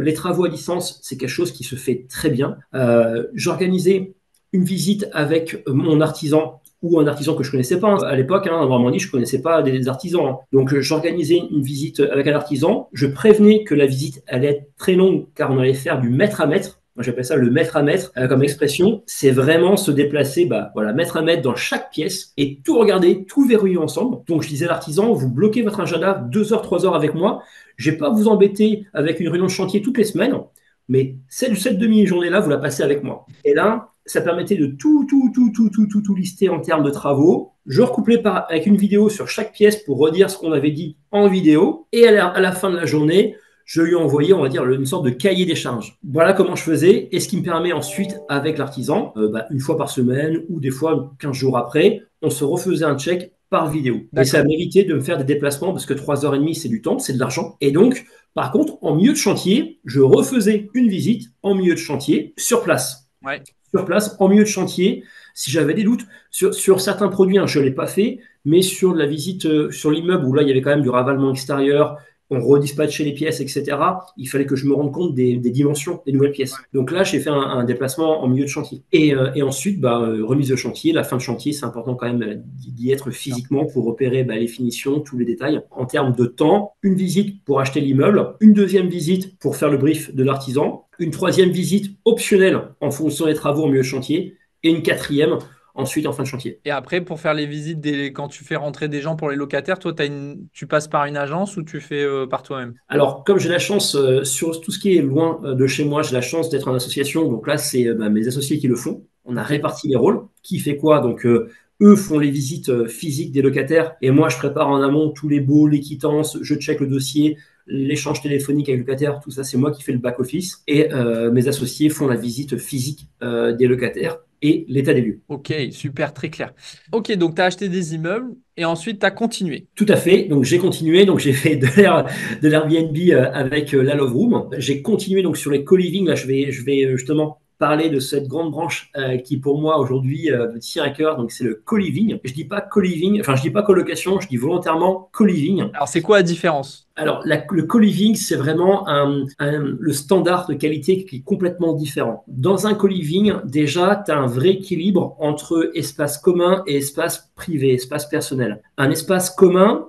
[SPEAKER 2] les travaux à distance, c'est quelque chose qui se fait très bien. J'organisais une visite avec mon artisan ou un artisan que je connaissais pas. À l'époque, en Normandie, je connaissais pas des artisans, hein. Donc, j'organisais une visite avec un artisan. Je prévenais que la visite allait être très longue car on allait faire du mètre à mètre. Moi, j'appelle ça le mètre à mètre comme
[SPEAKER 1] Ok.
[SPEAKER 2] expression. C'est vraiment se déplacer, voilà, mètre à mètre dans chaque pièce et tout regarder, tout verrouiller ensemble. Donc, je disais à l'artisan, vous bloquez votre agenda 2 heures, 3 heures avec moi. Je vais pas vous embêter avec une réunion de chantier toutes les semaines, mais cette demi-journée-là, vous la passez avec moi. Et là, ça permettait de tout lister en termes de travaux. Je recouplais avec une vidéo sur chaque pièce pour redire ce qu'on avait dit en vidéo. Et à la fin de la journée, je lui envoyais, on va dire, une sorte de cahier des charges. Voilà comment je faisais. Et ce qui me permet ensuite, avec l'artisan, une fois par semaine ou des fois 15 jours après, on se refaisait un check par vidéo. Et ça a
[SPEAKER 1] D'accord.
[SPEAKER 2] mérité de me faire des déplacements parce que 3h30, c'est du temps, c'est de l'argent. Et donc, par contre, en milieu de chantier, je refaisais une visite en milieu de chantier sur place.
[SPEAKER 1] Ouais.
[SPEAKER 2] Sur place, en milieu de chantier, si j'avais des doutes sur certains produits, hein, je ne l'ai pas fait, mais sur la visite sur l'immeuble où là, il y avait quand même du ravalement extérieur, on redispatchait les pièces, etc. Il fallait que je me rende compte des dimensions des nouvelles pièces. Donc là, j'ai fait un déplacement en milieu de chantier. Et ensuite, remise de chantier, la fin de chantier, c'est important quand même d'y être physiquement pour repérer les finitions, tous les détails. En termes de temps, une visite pour acheter l'immeuble, une deuxième visite pour faire le brief de l'artisan, une troisième visite optionnelle en fonction des travaux en milieu de chantier, et une quatrième ensuite en fin de chantier.
[SPEAKER 1] Et après, pour faire les visites, quand tu fais rentrer des gens pour les locataires, toi, tu passes par une agence ou tu fais par toi-même?
[SPEAKER 2] Alors, comme j'ai la chance, sur tout ce qui est loin de chez moi, j'ai la chance d'être en association. Donc là, c'est mes associés qui le font. On a
[SPEAKER 1] Ok.
[SPEAKER 2] réparti les rôles. Qui fait quoi? Donc, eux font les visites physiques des locataires. Et moi, je prépare en amont tous les baux, les quittances, je check le dossier, l'échange téléphonique avec le locataire. Tout ça, c'est moi qui fais le back-office. Et mes associés font la visite physique des locataires et l'état des lieux.
[SPEAKER 1] Ok, super, très clair. Ok, donc tu as acheté des immeubles et ensuite tu as continué.
[SPEAKER 2] Tout à fait. Donc j'ai continué. Donc j'ai fait de l'Airbnb avec la Love Room. J'ai continué donc sur les co-living. Là, je vais justement parler de cette grande branche qui, pour moi, aujourd'hui, me tient à cœur. Donc, c'est le co-living. Je dis pas co-living, enfin, je dis pas colocation, je dis volontairement co-living.
[SPEAKER 1] Alors, c'est quoi la différence?
[SPEAKER 2] Alors, le co-living, c'est vraiment le standard de qualité qui est complètement différent. Dans un co-living, déjà, tu as un vrai équilibre entre espace commun et espace privé, espace personnel. Un espace commun,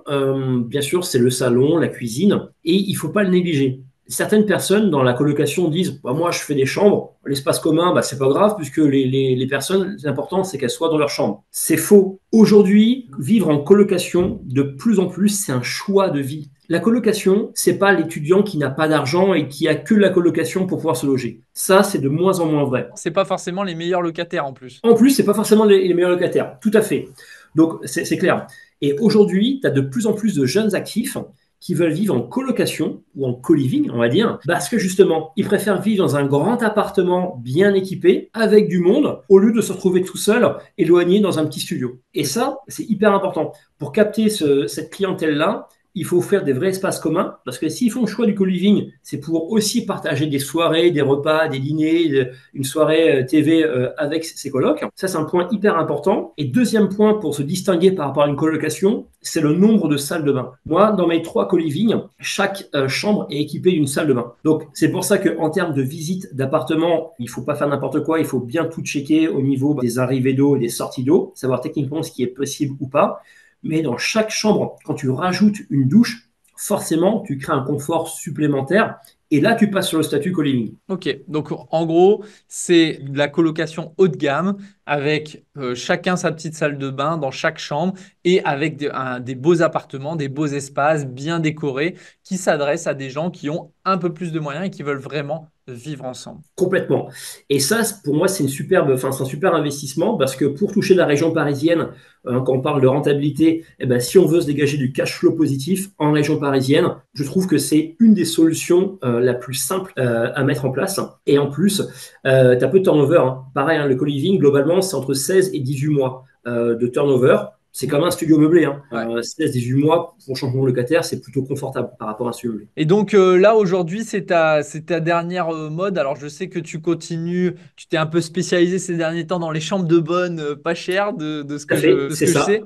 [SPEAKER 2] bien sûr, c'est le salon, la cuisine, et il faut pas le négliger. Certaines personnes dans la colocation disent bah, moi je fais des chambres, l'espace commun bah, c'est pas grave puisque les personnes, l'important c'est qu'elles soient dans leur chambre. C'est faux. Aujourd'hui, vivre en colocation, de plus en plus, c'est un choix de vie. La colocation, c'est pas l'étudiant qui n'a pas d'argent et qui a que la colocation pour pouvoir se loger. Ça, c'est de moins en moins vrai.
[SPEAKER 1] C'est pas forcément les meilleurs locataires en plus.
[SPEAKER 2] En plus, c'est pas forcément les meilleurs locataires. Tout à fait. Donc, c'est clair. Et aujourd'hui, tu as de plus en plus de jeunes actifs qui veulent vivre en colocation ou en co-living, on va dire, parce que justement, ils préfèrent vivre dans un grand appartement bien équipé, avec du monde, au lieu de se retrouver tout seul, éloigné dans un petit studio. Et ça, c'est hyper important. Pour capter cette clientèle-là, il faut faire des vrais espaces communs, parce que s'ils font le choix du co-living, c'est pour aussi partager des soirées, des repas, des dîners, une soirée TV avec ses colocs. Ça, c'est un point hyper important. Et deuxième point pour se distinguer par rapport à une colocation, c'est le nombre de salles de bain. Moi, dans mes 3 co-living, chaque chambre est équipée d'une salle de bain. Donc, c'est pour ça qu'en termes de visite d'appartement, il ne faut pas faire n'importe quoi, il faut bien tout checker au niveau des arrivées d'eau et des sorties d'eau, savoir techniquement ce qui est possible ou pas. Mais dans chaque chambre, quand tu rajoutes une douche, forcément, tu crées un confort supplémentaire. Et là, tu passes sur le statut co-living.
[SPEAKER 1] Ok, donc en gros, c'est de la colocation haut de gamme avec chacun sa petite salle de bain dans chaque chambre et avec des beaux appartements, des beaux espaces bien décorés qui s'adressent à des gens qui ont un peu plus de moyens et qui veulent vraiment vivre ensemble.
[SPEAKER 2] Complètement. Et ça, pour moi, c'est un super investissement parce que pour toucher la région parisienne, quand on parle de rentabilité, eh ben, si on veut se dégager du cash flow positif en région parisienne, je trouve que c'est une des solutions la plus simple à mettre en place. Et en plus, tu as peu de turnover. Hein. Pareil, hein, le co-living, globalement, c'est entre 16 et 18 mois de turnover. C'est comme un studio meublé. Hein.
[SPEAKER 1] Ouais.
[SPEAKER 2] 16-18 mois pour changement de locataire, c'est plutôt confortable par rapport à un studio meublé.
[SPEAKER 1] Et donc là, aujourd'hui, c'est ta dernière mode. Alors, je sais que tu continues, tu t'es un peu spécialisé ces derniers temps dans les chambres de bonne pas chères, de ce
[SPEAKER 2] Tout à
[SPEAKER 1] que
[SPEAKER 2] fait,
[SPEAKER 1] de ce
[SPEAKER 2] c'est
[SPEAKER 1] que je
[SPEAKER 2] ça.
[SPEAKER 1] sais.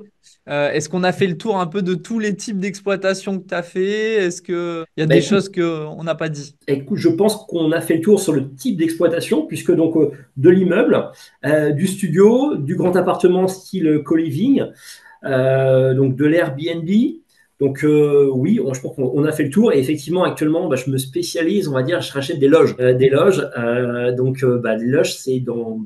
[SPEAKER 1] Est-ce qu'on a fait le tour un peu de tous les types d'exploitation que tu as fait? Est-ce qu'il y a
[SPEAKER 2] Bah,
[SPEAKER 1] des
[SPEAKER 2] écoute,
[SPEAKER 1] choses qu'on n'a pas dit?
[SPEAKER 2] écoute, je pense qu'on a fait le tour sur le type d'exploitation, puisque donc de l'immeuble, du studio, du grand appartement style co-living, donc de l'Airbnb. Donc oui, je pense qu'on a fait le tour. Et effectivement, actuellement, bah, je me spécialise, on va dire, je rachète des loges. Les loges, c'est dans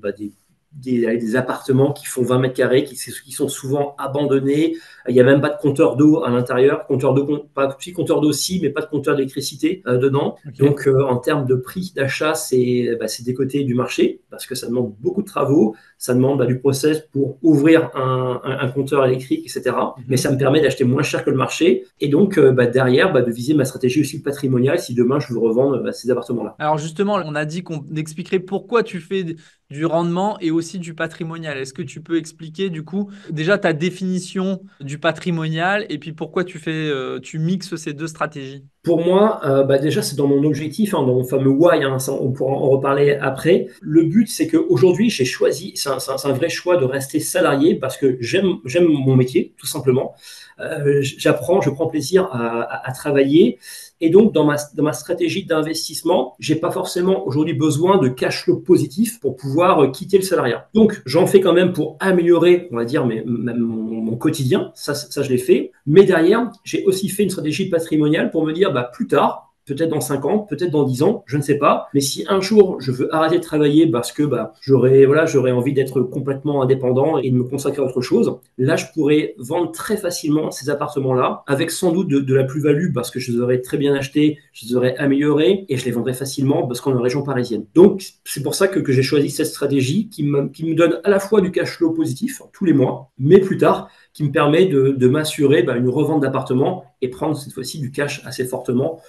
[SPEAKER 2] des appartements qui font 20 mètres carrés, qui sont souvent abandonnés. Il n'y a même pas de compteur d'eau à l'intérieur. Compteur d'eau, pas petit compteur d'eau aussi, mais pas de compteur d'électricité dedans.
[SPEAKER 1] Ok.
[SPEAKER 2] Donc, en termes de prix d'achat, c'est des côtés du marché parce que ça demande beaucoup de travaux. Ça demande du process pour ouvrir un compteur électrique, etc. Mais ça me permet d'acheter moins cher que le marché. Et donc, derrière, de viser ma stratégie aussi patrimoniale si demain je veux revendre ces appartements-là.
[SPEAKER 1] Alors justement, on a dit qu'on expliquerait pourquoi tu fais du rendement et aussi du patrimonial. Est-ce que tu peux expliquer du coup déjà ta définition du patrimonial et puis pourquoi tu mixes ces deux stratégies?
[SPEAKER 2] Pour moi, déjà, c'est dans mon objectif, hein, dans mon fameux why, hein, ça, on pourra en reparler après. Le but, c'est qu'aujourd'hui, j'ai choisi, c'est un vrai choix de rester salarié parce que j'aime mon métier, tout simplement. Je prends plaisir à travailler. Et donc, dans ma stratégie d'investissement, j'ai pas forcément aujourd'hui besoin de cash flow positif pour pouvoir quitter le salariat. Donc, j'en fais quand même pour améliorer, on va dire, mon quotidien. Ça, je l'ai fait. Mais derrière, j'ai aussi fait une stratégie patrimoniale pour me dire, plus tard, peut-être dans 5 ans, peut-être dans 10 ans, je ne sais pas. Mais si un jour je veux arrêter de travailler parce que j'aurais envie d'être complètement indépendant et de me consacrer à autre chose, là je pourrais vendre très facilement ces appartements-là avec sans doute de la plus-value parce que je les aurais très bien achetés, je les aurais améliorés et je les vendrais facilement parce qu'on est en région parisienne. Donc c'est pour ça que j'ai choisi cette stratégie qui me donne à la fois du cash flow positif tous les mois, mais plus tard qui me permet de m'assurer une revente d'appartement et prendre cette fois-ci du cash assez fortement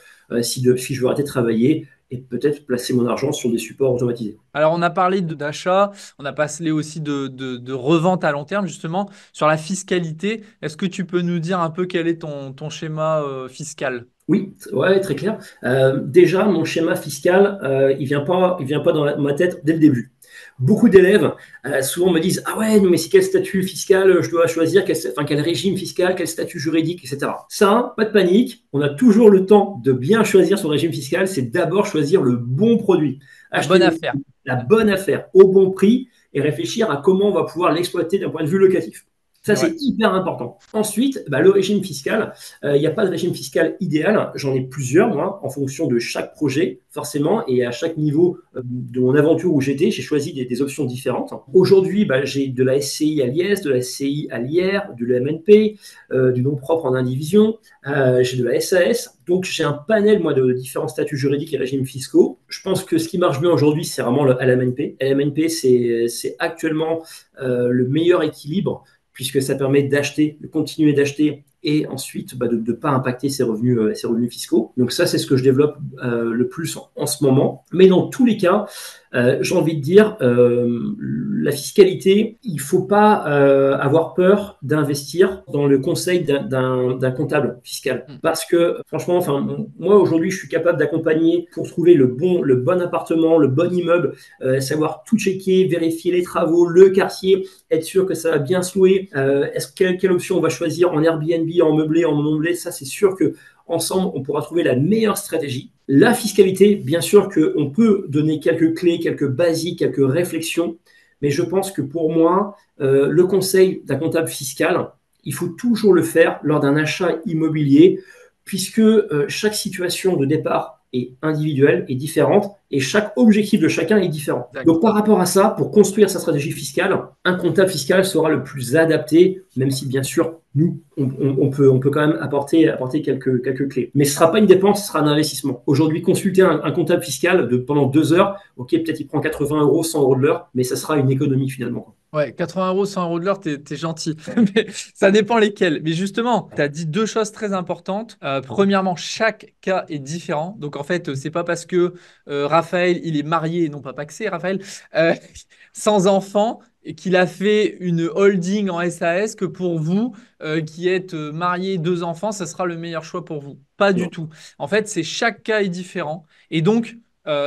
[SPEAKER 2] si je veux arrêter de travailler et peut-être placer mon argent sur des supports automatisés.
[SPEAKER 1] Alors, on a parlé d'achat, on a parlé aussi de revente à long terme, justement. Sur la fiscalité, est-ce que tu peux nous dire un peu quel est ton schéma fiscal?
[SPEAKER 2] Oui, ouais, très clair. Déjà, mon schéma fiscal, il vient pas dans ma tête dès le début. Beaucoup d'élèves souvent me disent: ah ouais, non, mais c'est quel statut fiscal je dois choisir, enfin, quel régime fiscal, quel statut juridique, etc. Ça, pas de panique, on a toujours le temps de bien choisir son régime fiscal. C'est d'abord choisir le bon produit,
[SPEAKER 1] La
[SPEAKER 2] acheter
[SPEAKER 1] bonne affaire.
[SPEAKER 2] la bonne affaire au bon prix et réfléchir à comment on va pouvoir l'exploiter d'un point de vue locatif. Ça,
[SPEAKER 1] Ouais.
[SPEAKER 2] c'est hyper important. Ensuite, le régime fiscal, il n'y a pas de régime fiscal idéal. J'en ai plusieurs, moi, en fonction de chaque projet, forcément, et à chaque niveau de mon aventure où j'étais, j'ai choisi des options différentes. Aujourd'hui, j'ai de la SCI à l'IS, de la SCI à l'IR, de l'MNP, du nom propre en indivision, j'ai de la SAS. Donc, j'ai un panel, moi, de différents statuts juridiques et régimes fiscaux. Je pense que ce qui marche bien aujourd'hui, c'est vraiment le LMNP. LMNP, c'est actuellement le meilleur équilibre puisque ça permet d'acheter, de continuer d'acheter et ensuite de ne pas impacter ses revenus fiscaux. Donc ça, c'est ce que je développe le plus en ce moment. Mais dans tous les cas, j'ai envie de dire, la fiscalité, il ne faut pas avoir peur d'investir dans le conseil d'un comptable fiscal.
[SPEAKER 1] Mm.
[SPEAKER 2] Parce que franchement, moi aujourd'hui, je suis capable d'accompagner pour trouver le bon appartement, le bon immeuble, savoir tout checker, vérifier les travaux, le quartier, être sûr que ça va bien se louer. Quelle option on va choisir en Airbnb, en meublé, en non meublé? Ça, c'est sûr que ensemble, on pourra trouver la meilleure stratégie. La fiscalité, bien sûr qu'on peut donner quelques clés, quelques basiques, quelques réflexions, mais je pense que pour moi, le conseil d'un comptable fiscal, il faut toujours le faire lors d'un achat immobilier, puisque chaque situation de départ est individuelle, est différente, et chaque objectif de chacun est différent.
[SPEAKER 1] Exact.
[SPEAKER 2] Donc par rapport à ça, pour construire sa stratégie fiscale, un comptable fiscal sera le plus adapté, même si bien sûr, nous, on peut quand même apporter quelques clés. Mais ce ne sera pas une dépense, ce sera un investissement. Aujourd'hui, consulter un comptable fiscal pendant 2 heures, ok, peut-être il prend 80 euros, 100 euros de l'heure, mais ça sera une économie finalement.
[SPEAKER 1] Ouais, 80 euros, 100 euros de l'heure, t'es gentil. Mais ça dépend lesquels. Mais justement, tu as dit deux choses très importantes. Premièrement, chaque cas est différent. Donc en fait, c'est pas parce que Raphaël, il est marié, et non pas pacsé, Raphaël, euh, sans enfant, et qu'il a fait une holding en SAS, que pour vous, qui êtes marié, deux enfants, ça sera le meilleur choix pour vous. Pas du
[SPEAKER 2] Non.
[SPEAKER 1] tout. En fait, c'est chaque cas est différent. Et donc,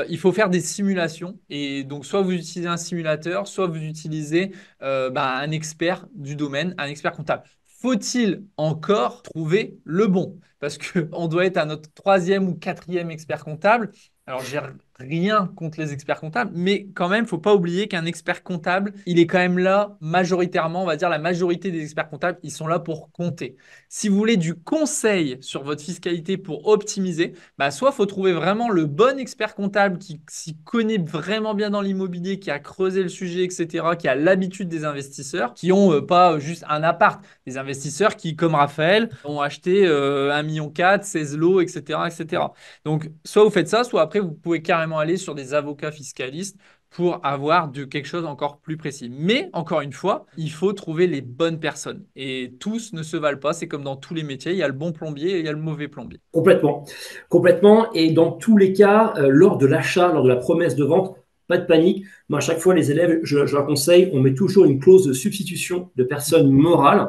[SPEAKER 1] il faut faire des simulations. Et donc, soit vous utilisez un simulateur, soit vous utilisez un expert du domaine, un expert comptable. Faut-il encore trouver le bon? Parce qu'on doit être à notre troisième ou quatrième expert comptable. Alors, j'ai rien contre les experts comptables, mais quand même, il ne faut pas oublier qu'un expert comptable, il est quand même là majoritairement, on va dire la majorité des experts comptables, ils sont là pour compter. Si vous voulez du conseil sur votre fiscalité pour optimiser, soit il faut trouver vraiment le bon expert comptable qui s'y connaît vraiment bien dans l'immobilier, qui a creusé le sujet, etc., qui a l'habitude des investisseurs, qui n'ont pas juste un appart, des investisseurs qui, comme Raphaël, ont acheté 1,4 million, 16 lots, etc., etc. Donc, soit vous faites ça, soit après, vous pouvez carrément aller sur des avocats fiscalistes pour avoir quelque chose encore plus précis. Mais encore une fois, il faut trouver les bonnes personnes. Et tous ne se valent pas. C'est comme dans tous les métiers, il y a le bon plombier et il y a le mauvais plombier.
[SPEAKER 2] Complètement. Complètement. Et dans tous les cas, lors de l'achat, lors de la promesse de vente, pas de panique. Moi, à chaque fois, les élèves, je leur conseille, on met toujours une clause de substitution de personne morale.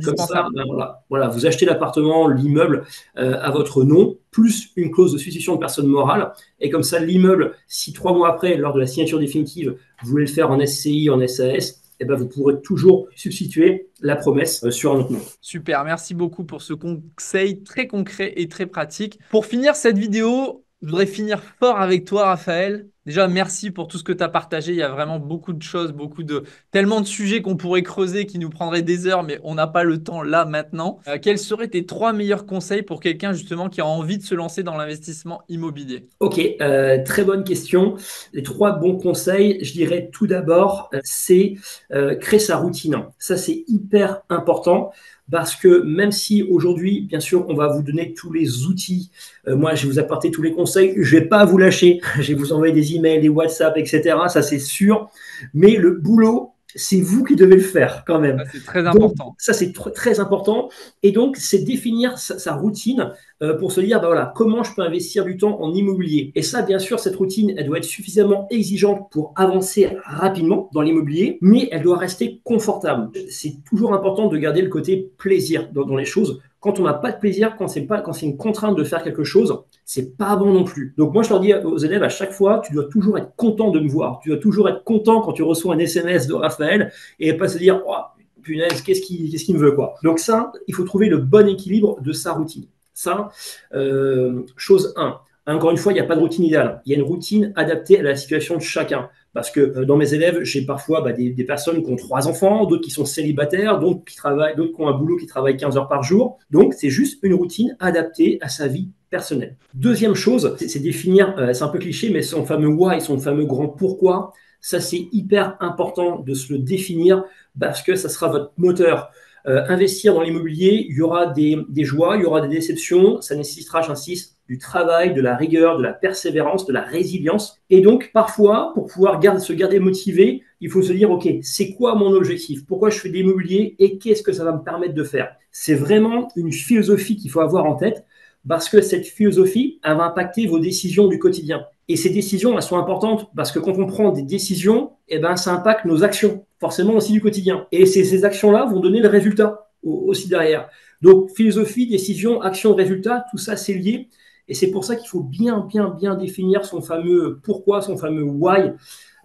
[SPEAKER 2] Comme ça,
[SPEAKER 1] Indispensable.
[SPEAKER 2] voilà, vous achetez l'appartement, l'immeuble à votre nom, plus une clause de substitution de personne morale. Et comme ça, l'immeuble, si 3 mois après, lors de la signature définitive, vous voulez le faire en SCI, en SAS, vous pourrez toujours substituer la promesse sur un autre nom.
[SPEAKER 1] Super, merci beaucoup pour ce conseil très concret et très pratique. Pour finir cette vidéo, je voudrais finir fort avec toi, Raphaël. Déjà, merci pour tout ce que tu as partagé. Il y a vraiment beaucoup de choses, tellement de sujets qu'on pourrait creuser qui nous prendraient des heures, mais on n'a pas le temps là maintenant. Quels seraient tes 3 meilleurs conseils pour quelqu'un justement qui a envie de se lancer dans l'investissement immobilier?
[SPEAKER 2] Ok, très bonne question. Les 3 bons conseils, je dirais tout d'abord, c'est créer sa routine. Ça, c'est hyper important parce que même si aujourd'hui, bien sûr, on va vous donner tous les outils, moi, je vais vous apporter tous les conseils, je vais pas vous lâcher, je vais vous envoyer des emails, des WhatsApp, etc. Ça, c'est sûr. Mais le boulot, c'est vous qui devez le faire quand même.
[SPEAKER 1] Ça, c'est très
[SPEAKER 2] Donc,
[SPEAKER 1] important.
[SPEAKER 2] ça, c'est très important. Et donc, c'est définir sa routine pour se dire, voilà, comment je peux investir du temps en immobilier. Et ça, bien sûr, cette routine, elle doit être suffisamment exigeante pour avancer rapidement dans l'immobilier, mais elle doit rester confortable. C'est toujours important de garder le côté plaisir dans les choses. Quand on n'a pas de plaisir, quand c'est une contrainte de faire quelque chose, c'est pas bon non plus. Donc moi, je leur dis aux élèves à chaque fois, tu dois toujours être content de me voir. Tu dois toujours être content quand tu reçois un SMS de Raphaël et pas se dire, oh, punaise, qu'est-ce qu'il me veut, quoi. Donc ça, il faut trouver le bon équilibre de sa routine. Ça, chose 1. Encore une fois, il n'y a pas de routine idéale. Il y a une routine adaptée à la situation de chacun. Parce que dans mes élèves, j'ai parfois des personnes qui ont 3 enfants, d'autres qui sont célibataires, d'autres qui ont un boulot qui travaillent 15 heures par jour. Donc, c'est juste une routine adaptée à sa vie personnelle. Deuxième chose, c'est définir, c'est un peu cliché, mais son fameux why, son fameux grand pourquoi. Ça, c'est hyper important de se le définir parce que ça sera votre moteur. Investir dans l'immobilier, il y aura des joies, il y aura des déceptions, ça nécessitera, j'insiste, du travail, de la rigueur, de la persévérance, de la résilience. Et donc, parfois, pour pouvoir se garder motivé, il faut se dire, OK, c'est quoi mon objectif? Pourquoi je fais de l'immobilier et qu'est-ce que ça va me permettre de faire? C'est vraiment une philosophie qu'il faut avoir en tête parce que cette philosophie, elle va impacter vos décisions du quotidien. Et ces décisions, elles sont importantes parce que quand on prend des décisions, eh ben, ça impacte nos actions, forcément aussi du quotidien. Et ces actions-là vont donner le résultat aussi derrière. Donc, philosophie, décision, action, résultat, tout ça, c'est lié. Et c'est pour ça qu'il faut bien définir son fameux pourquoi, son fameux why,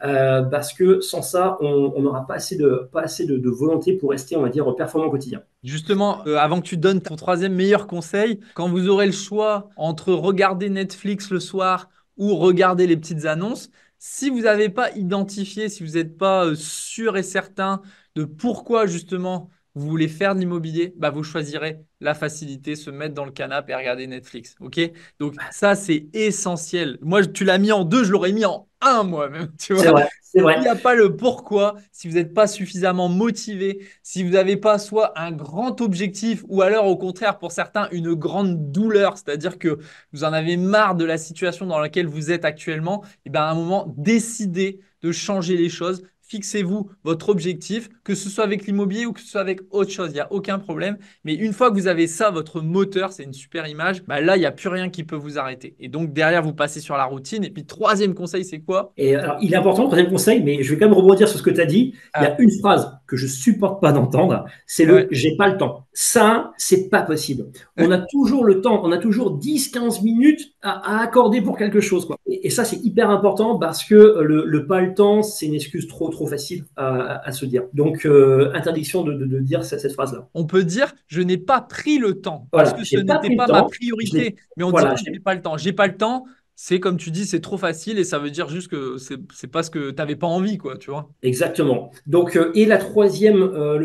[SPEAKER 2] parce que sans ça, on n'aura pas assez de volonté pour rester, on va dire, performant au quotidien.
[SPEAKER 1] Justement, avant que tu donnes ton troisième meilleur conseil, quand vous aurez le choix entre regarder Netflix le soir ou regarder les petites annonces, si vous n'avez pas identifié, si vous n'êtes pas sûr et certain de pourquoi justement vous voulez faire de l'immobilier, bah vous choisirez la facilité, se mettre dans le canapé et regarder Netflix. OK? Donc ça, c'est essentiel. Moi, tu l'as mis en deux, je l'aurais mis en un moi-même. Tu
[SPEAKER 2] C'est
[SPEAKER 1] vois?
[SPEAKER 2] vrai, c'est
[SPEAKER 1] Il
[SPEAKER 2] vrai.
[SPEAKER 1] n'y a pas le pourquoi, si vous n'êtes pas suffisamment motivé, si vous n'avez pas soit un grand objectif ou alors au contraire pour certains une grande douleur, c'est-à-dire que vous en avez marre de la situation dans laquelle vous êtes actuellement, et bien à un moment, décidez de changer les choses. Fixez-vous votre objectif, que ce soit avec l'immobilier ou que ce soit avec autre chose, il n'y a aucun problème. Mais une fois que vous avez ça, votre moteur, c'est une super image, bah là, il n'y a plus rien qui peut vous arrêter. Et donc derrière, vous passez sur la routine. Et puis troisième conseil, c'est quoi?
[SPEAKER 2] Et alors, il est important, le troisième conseil, mais je vais quand même rebondir sur ce que tu as dit. Il y
[SPEAKER 1] Ah,
[SPEAKER 2] a une phrase que je supporte pas d'entendre, c'est le
[SPEAKER 1] ouais.
[SPEAKER 2] j'ai pas le temps. Ça, c'est pas possible. On a toujours le temps, on a toujours 10-15 minutes à accorder pour quelque chose, quoi. Et ça, c'est hyper important parce que le pas le temps, c'est une excuse trop facile à se dire. Donc, interdiction de dire cette phrase-là.
[SPEAKER 1] On peut dire je n'ai pas pris le temps parce
[SPEAKER 2] Voilà,
[SPEAKER 1] que ce
[SPEAKER 2] j'ai pas
[SPEAKER 1] n'était
[SPEAKER 2] pris le
[SPEAKER 1] pas ma
[SPEAKER 2] temps. Je l'ai,
[SPEAKER 1] priorité. Mais on dit
[SPEAKER 2] voilà,
[SPEAKER 1] pas j'ai pas le temps. J'ai pas le temps, c'est comme tu dis, c'est trop facile et ça veut dire juste que c'est pas ce que tu n'avais pas envie, quoi, tu vois.
[SPEAKER 2] exactement. Donc, et le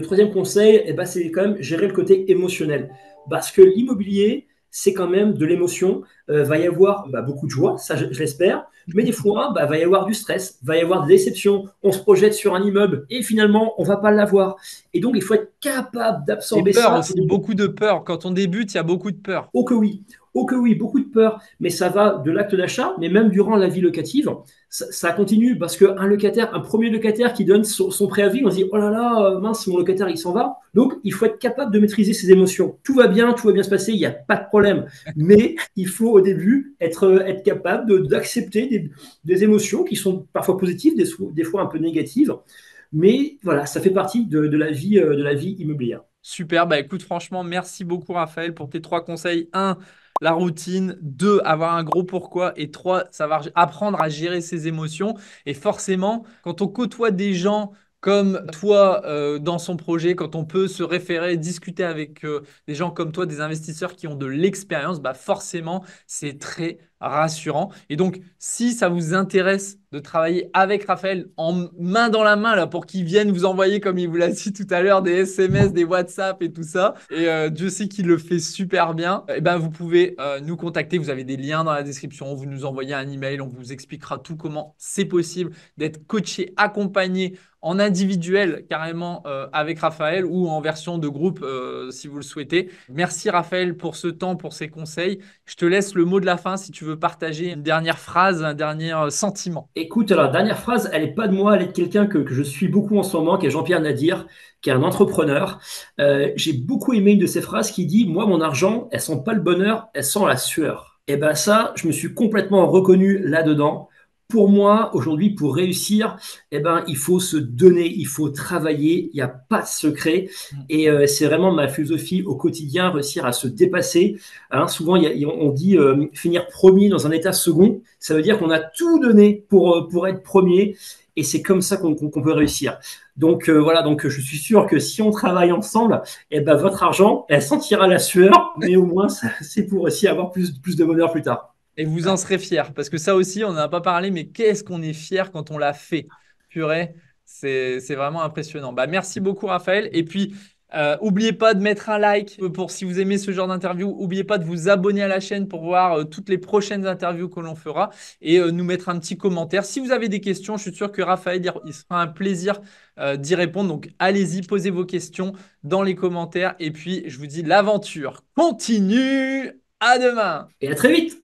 [SPEAKER 2] troisième conseil, eh ben, c'est quand même gérer le côté émotionnel. Parce que l'immobilier, c'est quand même de l'émotion. Va y avoir beaucoup de joie, ça je l'espère. Mais des fois, va y avoir du stress, va y avoir des déceptions. On se projette sur un immeuble et finalement, on va pas l'avoir. Et donc, il faut être capable
[SPEAKER 1] Et
[SPEAKER 2] d'absorber
[SPEAKER 1] peur
[SPEAKER 2] ça.
[SPEAKER 1] aussi, beaucoup de peur. Quand on débute, il y a beaucoup de peur.
[SPEAKER 2] Oh que oui, oh que oui, beaucoup de peur, mais ça va de l'acte d'achat, mais même durant la vie locative, ça continue parce qu'un locataire, un premier locataire qui donne son préavis, on se dit oh là là, mince, mon locataire il s'en va. Donc il faut être capable de maîtriser ses émotions. Tout va bien se passer, il n'y a pas de problème, mais il faut au début être capable d'accepter des émotions qui sont parfois positives, des fois un peu négatives, mais voilà, ça fait partie de la vie immobilière.
[SPEAKER 1] Super, bah écoute, franchement, merci beaucoup Raphaël pour tes trois conseils. Un, la routine. Deux, avoir un gros pourquoi. Et trois, savoir apprendre à gérer ses émotions. Et forcément, quand on côtoie des gens comme toi dans son projet, quand on peut se référer, discuter avec des gens comme toi, des investisseurs qui ont de l'expérience, bah forcément, c'est très rassurant. Et donc, si ça vous intéresse de travailler avec Raphaël en main dans la main là pour qu'il vienne vous envoyer, comme il vous l'a dit tout à l'heure, des SMS, des WhatsApp et tout ça. Et Dieu sait qu'il le fait super bien. Et ben vous pouvez nous contacter. Vous avez des liens dans la description. Vous nous envoyez un email. On vous expliquera tout comment c'est possible d'être coaché, accompagné en individuel carrément avec Raphaël ou en version de groupe si vous le souhaitez. Merci Raphaël pour ce temps, pour ces conseils. Je te laisse le mot de la fin si tu veux partager une dernière phrase, un dernier sentiment.
[SPEAKER 2] Écoute, alors, la dernière phrase, elle n'est pas de moi, elle est de quelqu'un que je suis beaucoup en ce moment, qui est Jean-Pierre Nadir, qui est un entrepreneur. J'ai beaucoup aimé une de ses phrases qui dit, moi, mon argent, elle sent pas le bonheur, elle sent la sueur. Et ben ça, je me suis complètement reconnu là-dedans. Pour moi, aujourd'hui, pour réussir, eh ben, il faut se donner, il faut travailler, il n'y a pas de secret. Et c'est vraiment ma philosophie au quotidien, réussir à se dépasser. Hein, souvent, on dit finir premier dans un état second. Ça veut dire qu'on a tout donné pour être premier. Et c'est comme ça qu'on peut réussir. Donc voilà, donc je suis sûr que si on travaille ensemble, eh ben, votre argent, elle sentira la sueur, mais au moins, c'est pour aussi avoir plus de bonheur plus tard.
[SPEAKER 1] Et vous en serez fiers, parce que ça aussi, on n'en a pas parlé, mais qu'est-ce qu'on est fier quand on l'a fait. Purée, c'est vraiment impressionnant. Bah, merci beaucoup, Raphaël. Et puis, oubliez pas de mettre un like pour si vous aimez ce genre d'interview. Oubliez pas de vous abonner à la chaîne pour voir toutes les prochaines interviews que l'on fera et nous mettre un petit commentaire. Si vous avez des questions, je suis sûr que Raphaël, il sera un plaisir d'y répondre. Donc, allez-y, posez vos questions dans les commentaires. Et puis, je vous dis, l'aventure continue. À demain!
[SPEAKER 2] Et à très vite!